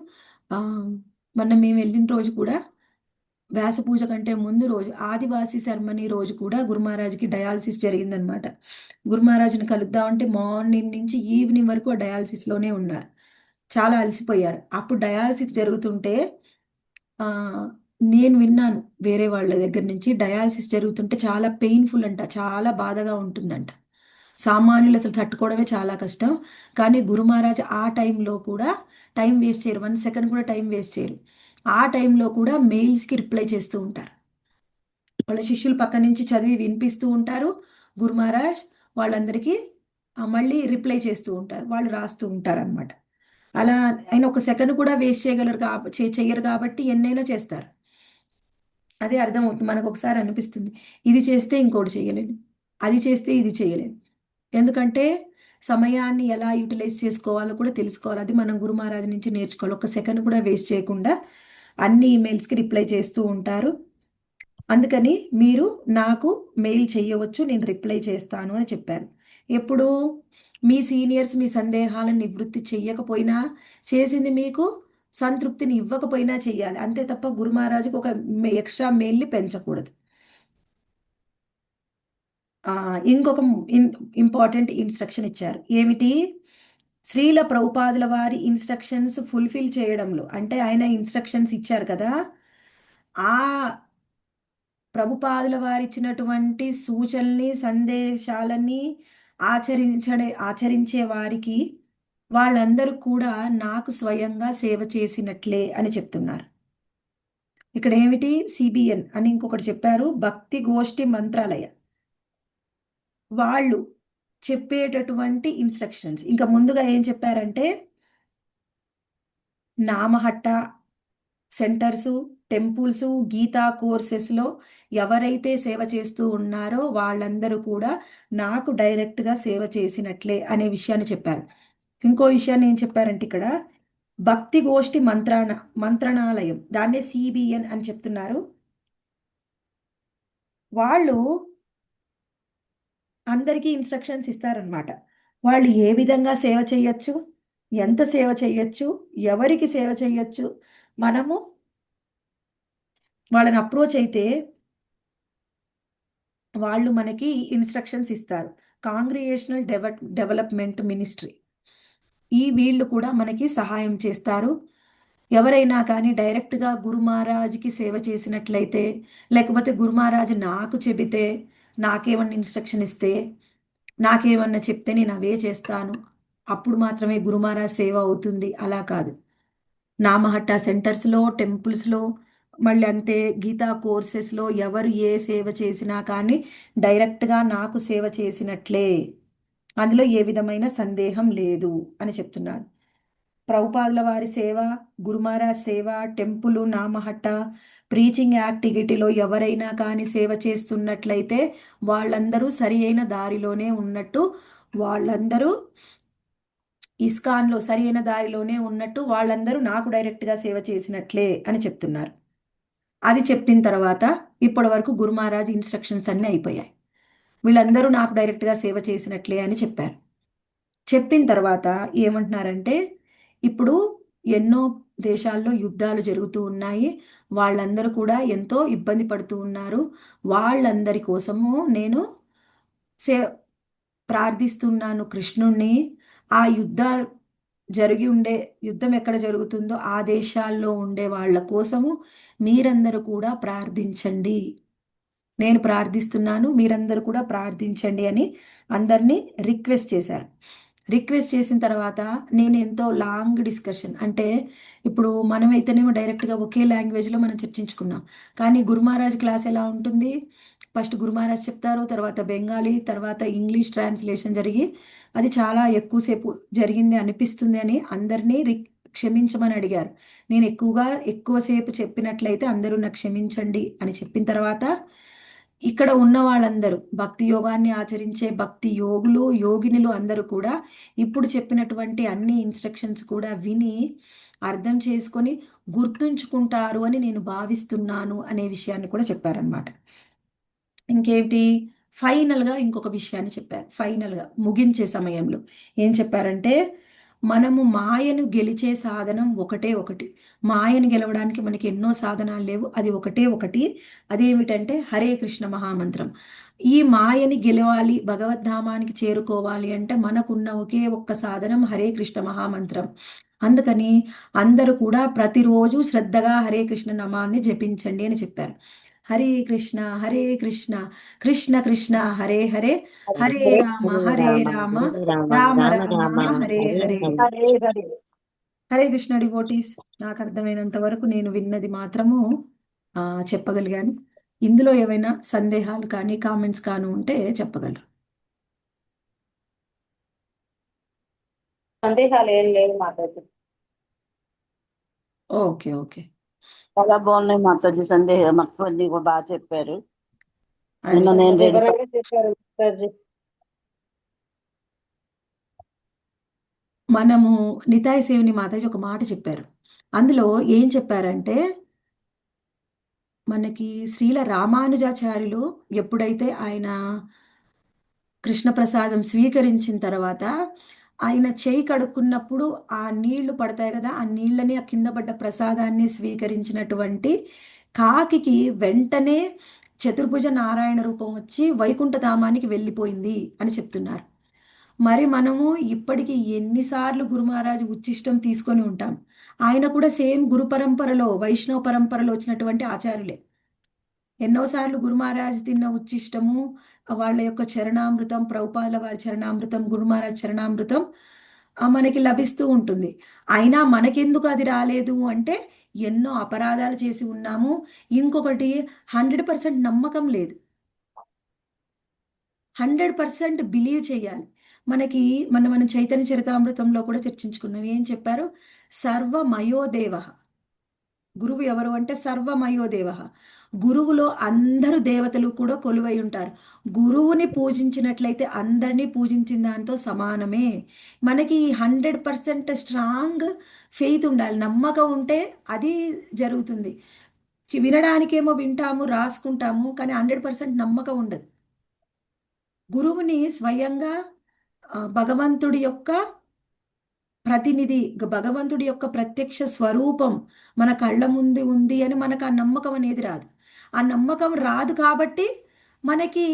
మొన్న మేము వెళ్ళిన రోజు కూడా వ్యాస పూజ కంటే ముందు రోజు ఆదివాసీ శర్మని రోజు కూడా గురు మహారాజ్కి డయాలసిస్ జరిగిందనమాట. గురు మహారాజ్ని కలుద్దామంటే మార్నింగ్ నుంచి ఈవినింగ్ వరకు ఆ డయాలసిస్లోనే ఉన్నారు. చాలా అలసిపోయారు. అప్పుడు డయాలసిస్ జరుగుతుంటే ఆ, నేను విన్నాను వేరే వాళ్ళ దగ్గర నుంచి, డయాలసిస్ జరుగుతుంటే చాలా పెయిన్ఫుల్ అంట, చాలా బాధగా ఉంటుందంట. సామాన్యులు అసలు తట్టుకోవడమే చాలా కష్టం. కానీ గురు మహారాజ్ ఆ టైంలో కూడా టైం వేస్ట్ చేయరు, 1 సెకండ్ కూడా టైం వేస్ట్ చేయరు. ఆ టైంలో కూడా మెయిల్స్కి రిప్లై చేస్తూ ఉంటారు. వాళ్ళ శిష్యులు పక్క నుంచి చదివి వినిపిస్తూ ఉంటారు. గురు మహారాజ్ వాళ్ళందరికీ మళ్ళీ రిప్లై చేస్తూ ఉంటారు, వాళ్ళు రాస్తూ ఉంటారు అనమాట. అలా ఆయన 1 సెకండ్ కూడా వేస్ట్ చేయగలరు చెయ్యరు కాబట్టి ఎన్నైనా చేస్తారు. అదే అర్థమవుతుంది మనకు. ఒకసారి అనిపిస్తుంది ఇది చేస్తే ఇంకోటి చేయలేను, అది చేస్తే ఇది చేయలేను. ఎందుకంటే సమయాన్ని ఎలా యూటిలైజ్ చేసుకోవాలో కూడా తెలుసుకోవాలి. అది మనం గురు మహారాజ్ నుంచి నేర్చుకోవాలి. 1 సెకండ్ కూడా వేస్ట్ చేయకుండా అన్ని ఈమెయిల్స్కి రిప్లై చేస్తూ ఉంటారు. అందుకని మీరు నాకు మెయిల్ చేయవచ్చు, నేను రిప్లై చేస్తాను అని చెప్పారు. ఎప్పుడు మీ సీనియర్స్ మీ సందేహాలను నివృత్తి చెయ్యకపోయినా, చేసింది మీకు సంతృప్తిని ఇవ్వకపోయినా చెయ్యాలి అంతే తప్ప గురు మహారాజుకి ఒక ఎక్స్ట్రా మెయిల్ని పెంచకూడదు. ఇంకొక ఇంపార్టెంట్ ఇన్స్ట్రక్షన్ ఇచ్చారు. ఏమిటి? శ్రీల ప్రభుపాదుల వారి ఇన్స్ట్రక్షన్స్ ఫుల్ఫిల్ చేయడంలో, అంటే ఆయన ఇన్స్ట్రక్షన్స్ ఇచ్చారు కదా, ఆ ప్రభుపాదుల వారు ఇచ్చినటువంటి సూచనల్ని సందేశాలని ఆచరించే వారికి వాళ్ళందరూ కూడా నాకు స్వయంగా సేవ చేసినట్లే అని చెప్తున్నారు. ఇక్కడ ఏమిటి? సిబిఎన్ అని ఇంకొకటి చెప్పారు, భక్తి గోష్ఠి మంత్రాలయ వాళ్ళు చెప్పేటటువంటి ఇన్స్ట్రక్షన్స్. ఇంకా ముందుగా ఏం చెప్పారంటే, నామహట్ట సెంటర్సు, టెంపుల్స్, గీతా కోర్సెస్లో ఎవరైతే సేవ చేస్తూ ఉన్నారో వాళ్ళందరూ కూడా నాకు డైరెక్ట్గా సేవ చేసినట్లే అనే విషయాన్ని చెప్పారు. ఇంకో విషయాన్ని ఏం చెప్పారంటే, ఇక్కడ భక్తి గోష్ఠి మంత్రణాలయం, దాన్నే సిబిఎన్ అని చెప్తున్నారు. వాళ్ళు అందరికీ ఇన్స్ట్రక్షన్స్ ఇస్తారనమాట. వాళ్ళు ఏ విధంగా సేవ చేయొచ్చు, ఎంత సేవ చేయొచ్చు, ఎవరికి సేవ చేయొచ్చు. మనము వాళ్ళని అప్రోచ్ అయితే వాళ్ళు మనకి ఇన్స్ట్రక్షన్స్ ఇస్తారు. కాంగ్రిగేషనల్ డెవలప్మెంట్ మినిస్ట్రీ ఈ వీళ్ళు కూడా మనకి సహాయం చేస్తారు. ఎవరైనా కానీ డైరెక్ట్గా గురు మహారాజ్కి సేవ చేసినట్లయితే, లేకపోతే గురు మహారాజ్ నాకు చెబితే, నాకేమన్నా ఇన్స్ట్రక్షన్ ఇస్తే, నాకేమన్నా చెప్తే నేను అవే చేస్తాను, అప్పుడు మాత్రమే గురు మహారాజ్ సేవ అవుతుంది. అలా కాదు. నామహట్ట సెంటర్స్లో, టెంపుల్స్లో, మళ్ళీ అంతే గీతా కోర్సెస్లో ఎవరు ఏ సేవ చేసినా కానీ డైరెక్ట్గా నాకు సేవ చేసినట్లే, అందులో ఏ విధమైన సందేహం లేదు అని చెప్తున్నారు. ప్రభుపాదుల వారి సేవ, గురుమహారాజ్ సేవ, టెంపుల్, నామహట్ట, ప్రీచింగ్ యాక్టివిటీలో ఎవరైనా కానీ సేవ చేస్తున్నట్లయితే వాళ్ళందరూ సరి అయిన దారిలోనే ఉన్నట్టు, వాళ్ళందరూ ఇస్కాన్లో సరి అయిన దారిలోనే ఉన్నట్టు, వాళ్ళందరూ నాకు డైరెక్ట్గా సేవ చేసినట్లే అని చెప్తున్నారు. అది చెప్పిన తర్వాత ఇప్పటి వరకు గురు మహారాజ్ ఇన్స్ట్రక్షన్స్ అన్నీ అయిపోయాయి. వీళ్ళందరూ నాకు డైరెక్ట్గా సేవ చేసినట్లే అని చెప్పారు. చెప్పిన తర్వాత ఏమంటున్నారంటే, ఇప్పుడు ఎన్నో దేశాల్లో యుద్ధాలు జరుగుతూ ఉన్నాయి, వాళ్ళందరూ కూడా ఎంతో ఇబ్బంది పడుతూ ఉన్నారు. వాళ్ళందరి కోసము నేను సే ప్రార్థిస్తున్నాను కృష్ణుణ్ణి. ఆ యుద్ధం ఎక్కడ జరుగుతుందో ఆ దేశాల్లో ఉండే వాళ్ళ కోసము మీరందరూ కూడా ప్రార్థించండి. నేను ప్రార్థిస్తున్నాను, మీరందరూ కూడా ప్రార్థించండి అని అందరినీ రిక్వెస్ట్ చేశారు. రిక్వెస్ట్ చేసిన తర్వాత నేను ఎంతో లాంగ్ డిస్కషన్, అంటే ఇప్పుడు మనమైతేనేమో డైరెక్ట్గా ఒకే లాంగ్వేజ్లో మనం చర్చించుకున్నాం. కానీ గురు మహారాజ్ క్లాస్ ఎలా ఉంటుంది? ఫస్ట్ గురు మహారాజ్ చెప్తారు, తర్వాత బెంగాలీ, తర్వాత ఇంగ్లీష్ ట్రాన్స్లేషన్ జరిగి అది చాలా ఎక్కువసేపు జరిగింది అనిపిస్తుంది అని అందరినీ క్షమించమని అడిగారు. నేను ఎక్కువసేపు చెప్పినట్లయితే అందరూ నాకు క్షమించండి అని చెప్పిన తర్వాత ఇక్కడ ఉన్న వాళ్ళందరూ భక్తి యోగాన్ని ఆచరించే భక్తి యోగినులు అందరూ కూడా ఇప్పుడు చెప్పినటువంటి అన్ని ఇన్స్ట్రక్షన్స్ కూడా విని అర్థం చేసుకొని గుర్తుంచుకుంటారు అని నేను భావిస్తున్నాను అనే విషయాన్ని కూడా చెప్పారనమాట. ఇంకేంటి? ఫైనల్గా ఇంకొక విషయాన్ని చెప్పారు. ఫైనల్గా ముగించే సమయంలో ఏం చెప్పారంటే, మనము మాయను గెలిచే సాధనం ఒకటే ఒకటి. మాయను గెలవడానికి మనకి ఎన్నో సాధనాలు లేవు, అది ఒకటే ఒకటి. అదేమిటంటే హరే కృష్ణ మహామంత్రం. ఈ మాయని గెలవాలి, భగవద్ధామానికి చేరుకోవాలి అంటే మనకున్న ఒకే ఒక్క సాధనం హరే కృష్ణ మహామంత్రం. అందుకని అందరూ కూడా ప్రతిరోజు శ్రద్ధగా హరే కృష్ణ నామాన్ని జపించండి అని చెప్పారు. హరే కృష్ణ కృష్ణ కృష్ణ హరే హరే, హరే రామ రామ రామ రామ హరే హరే. హరే హరే. హరే కృష్ణ డివోటీస్, నాకు అర్థమైనంత వరకు నేను విన్నది మాత్రము చెప్పగలిగాను. ఇందులో ఏమైనా సందేహాలు కానీ కామెంట్స్ కానీ ఉంటే చెప్పగలరు. సందేహాలు ఏం లేవు మాతాజీ. Okay okay. చాలా బాగున్నాయి మాతాజీ, సందేహం మాకు అన్ని కూడా బాగా చెప్పారు. అది నిన్న నేను రెండు వివరంగా చెప్పారు మాతాజీ. మనము నితాయి సేవిని మాతాజీ ఒక మాట చెప్పారు. అందులో ఏం చెప్పారంటే, మనకి శ్రీల రామానుజాచార్యులు ఎప్పుడైతే ఆయన కృష్ణప్రసాదం స్వీకరించిన తర్వాత ఆయన చేయి కడుక్కున్నప్పుడు ఆ నీళ్లు పడతాయి కదా, ఆ నీళ్ళని ఆ కింద పడ్డ ప్రసాదాన్ని స్వీకరించినటువంటి కాకికి వెంటనే చతుర్భుజ నారాయణ రూపం వచ్చి వైకుంఠధామానికి వెళ్ళిపోయింది అని చెప్తున్నారు. మరి మనము ఇప్పటికి ఎన్నిసార్లు గురు మహారాజ్ ఉచ్చిష్టం తీసుకొని ఉంటాం. ఆయన కూడా సేమ్ గురు పరంపరలో, వైష్ణవ పరంపరలో వచ్చినటువంటి ఆచార్యులే. ఎన్నోసార్లు గురు మహారాజ్ తిన్న ఉచ్చిష్టము, వాళ్ళ యొక్క చరణామృతం, ప్రభుపాదుల వారి చరణామృతం, గురు మహారాజ్ చరణామృతం మనకి లభిస్తూ ఉంటుంది. అయినా మనకెందుకు అది రాలేదు అంటే ఎన్నో అపరాధాలు చేసి ఉన్నాము. ఇంకొకటి 100% నమ్మకం లేదు. 100% బిలీవ్ చేయాలి. మనకి మనం చైతన్య చరితామృతంలో కూడా చర్చించుకున్నాం. ఏం చెప్పారు? సర్వమయోదేవ. గురువు ఎవరు అంటే సర్వమయోదేవ. గురువులో అందరు దేవతలు కూడా కొలువై ఉంటారు. గురువుని పూజించినట్లయితే అందరినీ పూజించిన దాంతో సమానమే. మనకి 100% స్ట్రాంగ్ ఫెయిత్ ఉండాలి, నమ్మకం ఉంటే అది జరుగుతుంది. వినడానికేమో వింటాము, రాసుకుంటాము, కానీ 100% నమ్మకం ఉండదు. గురువుని స్వయంగా భగవంతుడి యొక్క ప్రతినిధి, భగవంతుడి యొక్క ప్రత్యక్ష స్వరూపం మన కళ్ళ ముందు ఉంది అని మనకు ఆ నమ్మకం అనేది రాదు. ఆ నమ్మకం రాదు కాబట్టి మనకి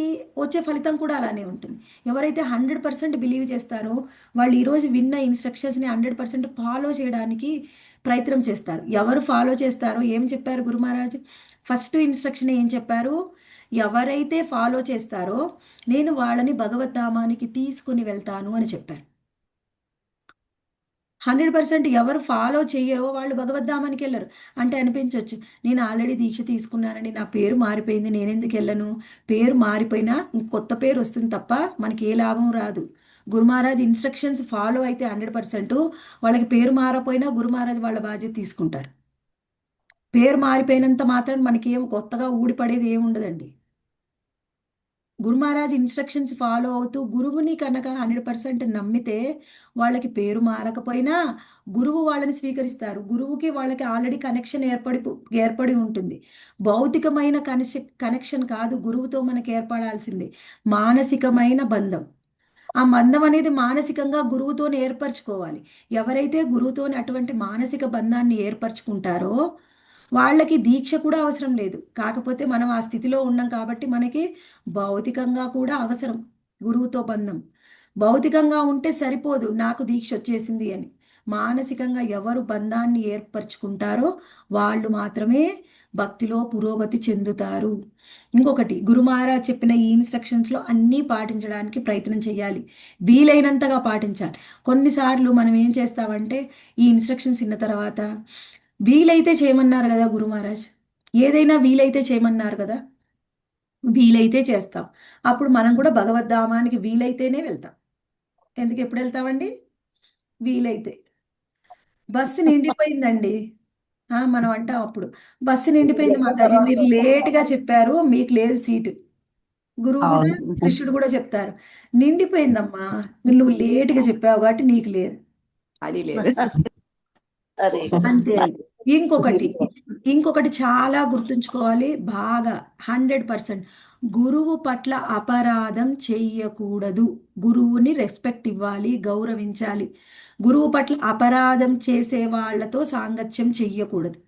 వచ్చే ఫలితం కూడా అలానే ఉంటుంది. ఎవరైతే 100% బిలీవ్ చేస్తారో వాళ్ళు ఈరోజు విన్న ఇన్స్ట్రక్షన్స్ని 100% ఫాలో చేయడానికి ప్రయత్నం చేస్తారు. ఎవరు ఫాలో చేస్తారో ఏం చెప్పారు గురు మహారాజ్? ఫస్ట్ ఇన్స్ట్రక్షన్ ఏం చెప్పారు? ఎవరైతే ఫాలో చేస్తారో నేను వాళ్ళని భగవద్ధామానికి తీసుకుని వెళ్తాను అని చెప్పారు. 100% ఎవరు ఫాలో చేయరో వాళ్ళు భగవద్ధామానికి వెళ్ళరు. అంటే అనిపించవచ్చు, నేను ఆల్రెడీ దీక్ష తీసుకున్నానని నా పేరు మారిపోయింది, నేను ఎందుకు వెళ్ళను? పేరు మారిపోయినా కొత్త పేరు వస్తుంది తప్ప మనకి ఏ లాభం రాదు. గురు మహారాజ్ ఇన్స్ట్రక్షన్స్ ఫాలో అయితే 100% వాళ్ళకి పేరు మారపోయినా గురు మహారాజ్ వాళ్ళ బాధ్యత తీసుకుంటారు. పేరు మారిపోయినంత మాత్రం మనకి ఏం కొత్తగా ఊడిపడేది ఏమి ఉండదండి. గురు మహారాజ్ ఇన్స్ట్రక్షన్స్ ఫాలో అవుతూ గురువుని కనుక 100% నమ్మితే వాళ్ళకి పేరు మారకపోయినా గురువు వాళ్ళని స్వీకరిస్తారు. గురువుకి వాళ్ళకి ఆల్రెడీ కనెక్షన్ ఏర్పడి ఉంటుంది. భౌతికమైన కనెక్షన్ కాదు గురువుతో మనకి ఏర్పడాల్సింది, మానసికమైన బంధం. ఆ బంధం అనేది మానసికంగా గురువుతో ఏర్పరచుకోవాలి. ఎవరైతే గురువుతోని అటువంటి మానసిక బంధాన్ని ఏర్పరచుకుంటారో వాళ్ళకి దీక్ష కూడా అవసరం లేదు. కాకపోతే మనం ఆ స్థితిలో ఉన్నాం కాబట్టి మనకి భౌతికంగా కూడా అవసరం గురువుతో బంధం. భౌతికంగా ఉంటే సరిపోదు నాకు దీక్ష వచ్చేసింది అని. మానసికంగా ఎవరు బంధాన్ని ఏర్పరచుకుంటారో వాళ్ళు మాత్రమే భక్తిలో పురోగతి చెందుతారు. ఇంకొకటి, గురు మహారాజ్ చెప్పిన ఈ ఇన్స్ట్రక్షన్స్లో అన్నీ పాటించడానికి ప్రయత్నం చేయాలి, వీలైనంతగా పాటించాలి. కొన్నిసార్లు మనం ఏం చేస్తామంటే ఈ ఇన్స్ట్రక్షన్స్ విన్న తర్వాత వీలైతే చేయమన్నారు కదా గురు మహారాజ్, ఏదైనా వీలైతే చేయమన్నారు కదా, వీలైతే చేస్తాం. అప్పుడు మనం కూడా భగవద్ధామానికి వీలైతేనే వెళ్తాం. ఎందుకు ఎప్పుడు వెళ్తామండి? వీలైతే. బస్సు నిండిపోయిందండి, మనం అంటాం అప్పుడు బస్సు నిండిపోయింది మాతాజీ, మీరు లేట్గా చెప్పారు, మీకు లేదు సీటు. గురువు కూడా కృష్ణుడు కూడా చెప్తారు, నిండిపోయిందమ్మా, నువ్వు లేట్గా చెప్పావు కాబట్టి నీకు లేదు. అది లేదు. అదే అంతే అది. ఇంకొకటి ఇంకొకటి చాలా గుర్తుంచుకోవాలి బాగా 100%. గురువు పట్ల అపరాధం చెయ్యకూడదు. గురువుని రెస్పెక్ట్ ఇవ్వాలి, గౌరవించాలి. గురువు పట్ల అపరాధం చేసే వాళ్ళతో సాంగత్యం చెయ్యకూడదు.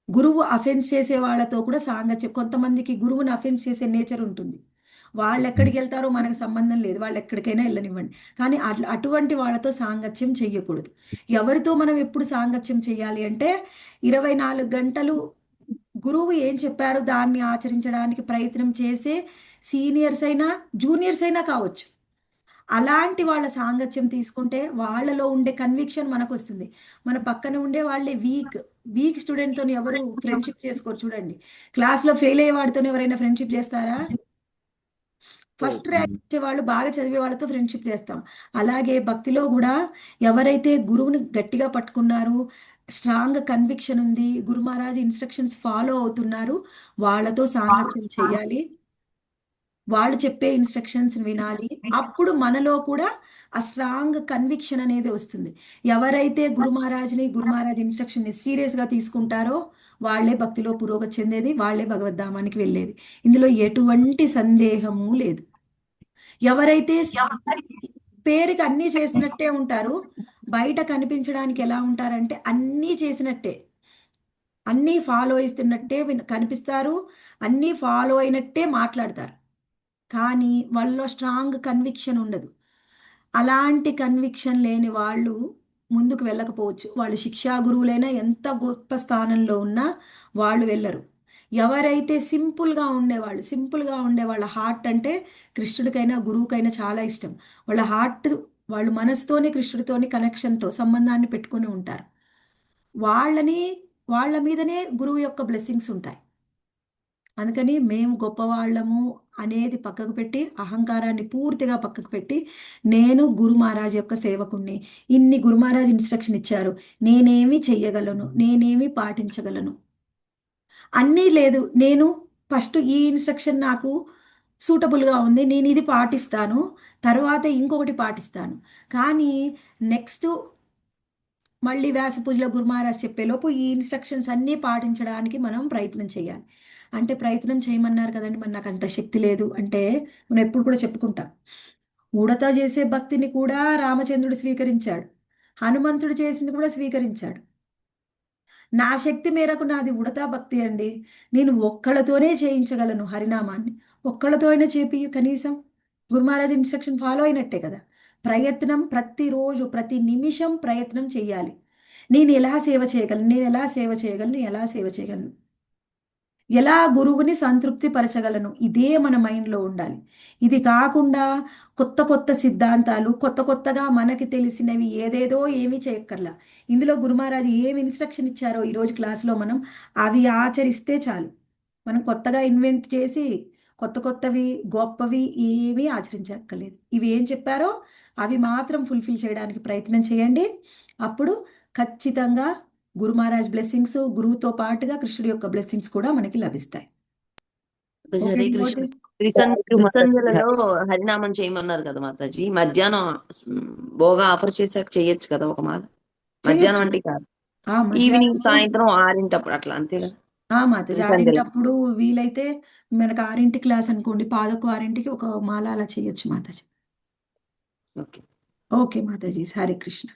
గురువు అఫెన్స్ చేసే వాళ్ళతో కూడా సాంగత్యం, కొంతమందికి గురువుని అఫెన్స్ చేసే నేచర్ ఉంటుంది. వాళ్ళు ఎక్కడికి వెళ్తారో మనకు సంబంధం లేదు, వాళ్ళు ఎక్కడికైనా వెళ్ళనివ్వండి. కానీ అటువంటి వాళ్ళతో సాంగత్యం చెయ్యకూడదు. ఎవరితో మనం ఎప్పుడు సాంగత్యం చేయాలి అంటే 24 గంటలు గురువు ఏం చెప్పారో దాన్ని ఆచరించడానికి ప్రయత్నం చేసే సీనియర్స్ అయినా జూనియర్స్ అయినా కావచ్చు. అలాంటి వాళ్ళ సాంగత్యం తీసుకుంటే వాళ్ళలో ఉండే కన్విక్షన్ మనకు వస్తుంది. మన పక్కన ఉండే వాళ్ళే వీక్ స్టూడెంట్తో ఎవరు ఫ్రెండ్షిప్ చేసుకోరు. చూడండి, క్లాస్లో ఫెయిల్ అయ్యే వాడితో ఎవరైనా ఫ్రెండ్షిప్ చేస్తారా? ఫస్ట్ ర్యాంక్ వచ్చే వాళ్ళు, బాగా చదివే వాళ్ళతో ఫ్రెండ్షిప్ చేస్తాం. అలాగే భక్తిలో కూడా ఎవరైతే గురువుని గట్టిగా పట్టుకున్నారు, స్ట్రాంగ్ కన్విక్షన్ ఉంది, గురు మహారాజ్ ఇన్స్ట్రక్షన్స్ ఫాలో అవుతున్నారు, వాళ్ళతో సాంగత్యం చేయాలి. వాళ్ళు చెప్పే ఇన్స్ట్రక్షన్స్ వినాలి. అప్పుడు మనలో కూడా ఆ స్ట్రాంగ్ కన్విక్షన్ అనేది వస్తుంది. ఎవరైతే గురు మహారాజ్ ఇన్స్ట్రక్షన్ ని సీరియస్ గా తీసుకుంటారో వాళ్ళే భక్తిలో పురోగతి చెందేది, వాళ్ళే భగవద్ధామానికి వెళ్ళేది. ఇందులో ఎటువంటి సందేహము లేదు. ఎవరైతే పేరుకి అన్నీ చేసినట్టే ఉంటారు, బయట కనిపించడానికి ఎలా ఉంటారంటే అన్నీ చేసినట్టే, అన్నీ ఫాలో ఇస్తున్నట్టే కనిపిస్తారు, అన్నీ ఫాలో అయినట్టే మాట్లాడతారు. కానీ వాళ్ళలో స్ట్రాంగ్ కన్విక్షన్ ఉండదు. అలాంటి కన్విక్షన్ లేని వాళ్ళు ముందుకు వెళ్ళకపోవచ్చు. వాళ్ళు శిక్షా గురువులైనా ఎంత గొప్ప స్థానంలో ఉన్నా వాళ్ళు వెళ్ళరు. ఎవరైతే సింపుల్గా ఉండే వాళ్ళ హార్ట్ అంటే కృష్ణుడికైనా గురువుకైనా చాలా ఇష్టం. వాళ్ళ హార్ట్, వాళ్ళు మనసుతోనే కృష్ణుడితోని కనెక్షన్తో సంబంధాన్ని పెట్టుకొని ఉంటారు. వాళ్ళ మీదనే గురువు యొక్క బ్లెస్సింగ్స్ ఉంటాయి. అందుకని మేము గొప్పవాళ్ళము అనేది పక్కకు పెట్టి, అహంకారాన్ని పూర్తిగా పక్కకు పెట్టి, నేను గురు మహారాజ్ యొక్క సేవకుణ్ణి, ఇన్ని గురు మహారాజ్ ఇన్స్ట్రక్షన్ ఇచ్చారు, నేనేమి చెయ్యగలను, నేనేమి పాటించగలను అన్నీ లేదు. నేను ఫస్ట్ ఈ ఇన్స్ట్రక్షన్ నాకు సూటబుల్గా ఉంది, నేను ఇది పాటిస్తాను, తర్వాత ఇంకొకటి పాటిస్తాను. కానీ నెక్స్ట్ మళ్ళీ వ్యాస పూజలో గురు మహారాజ్ చెప్పేలోపు ఈ ఇన్స్ట్రక్షన్స్ అన్నీ పాటించడానికి మనం ప్రయత్నం చేయాలి. అంటే ప్రయత్నం చేయమన్నారు కదండి, మరి నాకు అంత శక్తి లేదు అంటే మనం ఎప్పుడు కూడా చెప్పుకుంటాం. ఉడత చేసే భక్తిని కూడా రామచంద్రుడు స్వీకరించాడు, హనుమంతుడు చేసింది కూడా స్వీకరించాడు. నా శక్తి మేరకు నాది ఉడతా భక్తి అండి, నేను ఒక్కళ్ళతోనే చేయించగలను హరినామాన్ని, ఒక్కళ్ళతోనే చేపి కనీసం గురు మహారాజ్ ఇన్స్ట్రక్షన్ ఫాలో అయినట్టే కదా. ప్రయత్నం ప్రతిరోజు ప్రతి నిమిషం ప్రయత్నం చేయాలి. నేను ఎలా సేవ చేయగలను, ఎలా గురువుని సంతృప్తి పరచగలను, ఇదే మన మైండ్లో ఉండాలి. ఇది కాకుండా కొత్త సిద్ధాంతాలు, కొత్తగా మనకి తెలిసినవి ఏదేదో ఏమీ చేయక్కర్లా. ఇందులో గురు మహారాజ్ ఏమి ఇన్స్ట్రక్షన్ ఇచ్చారో ఈరోజు క్లాస్లో మనం అవి ఆచరిస్తే చాలు. మనం కొత్తగా ఇన్వెంట్ చేసి కొత్తవి గొప్పవి ఏమీ ఆచరించక్కర్లేదు. ఇవి ఏం చెప్పారో అవి మాత్రం ఫుల్ఫిల్ చేయడానికి ప్రయత్నం చేయండి. అప్పుడు ఖచ్చితంగా గురు మహారాజ్ బ్లెస్సింగ్స్, గురువుతో పాటుగా కృష్ణుడి యొక్క బ్లెస్సింగ్స్ కూడా మనకి లభిస్తాయి. హరే కృష్ణ. త్రిసంధ్యలలో హరినామం చేయమన్నారు కదా మాతాజీ. మధ్యాహ్నం బోగా ఆఫర్ చేశాక చేయొచ్చు కదా ఒక మాల. మధ్యాహ్నం అంటే కాదు, ఈవినింగ్ సాయంత్రం 6 అట్లా, అంతే కదా మాతాజీ. 6 వీలైతే మనకు 6 క్లాస్ అనుకోండి, 5:06 ఒక మాల అలా చేయొచ్చు మాతాజీ. Okay okay Mataji. హరే కృష్ణ.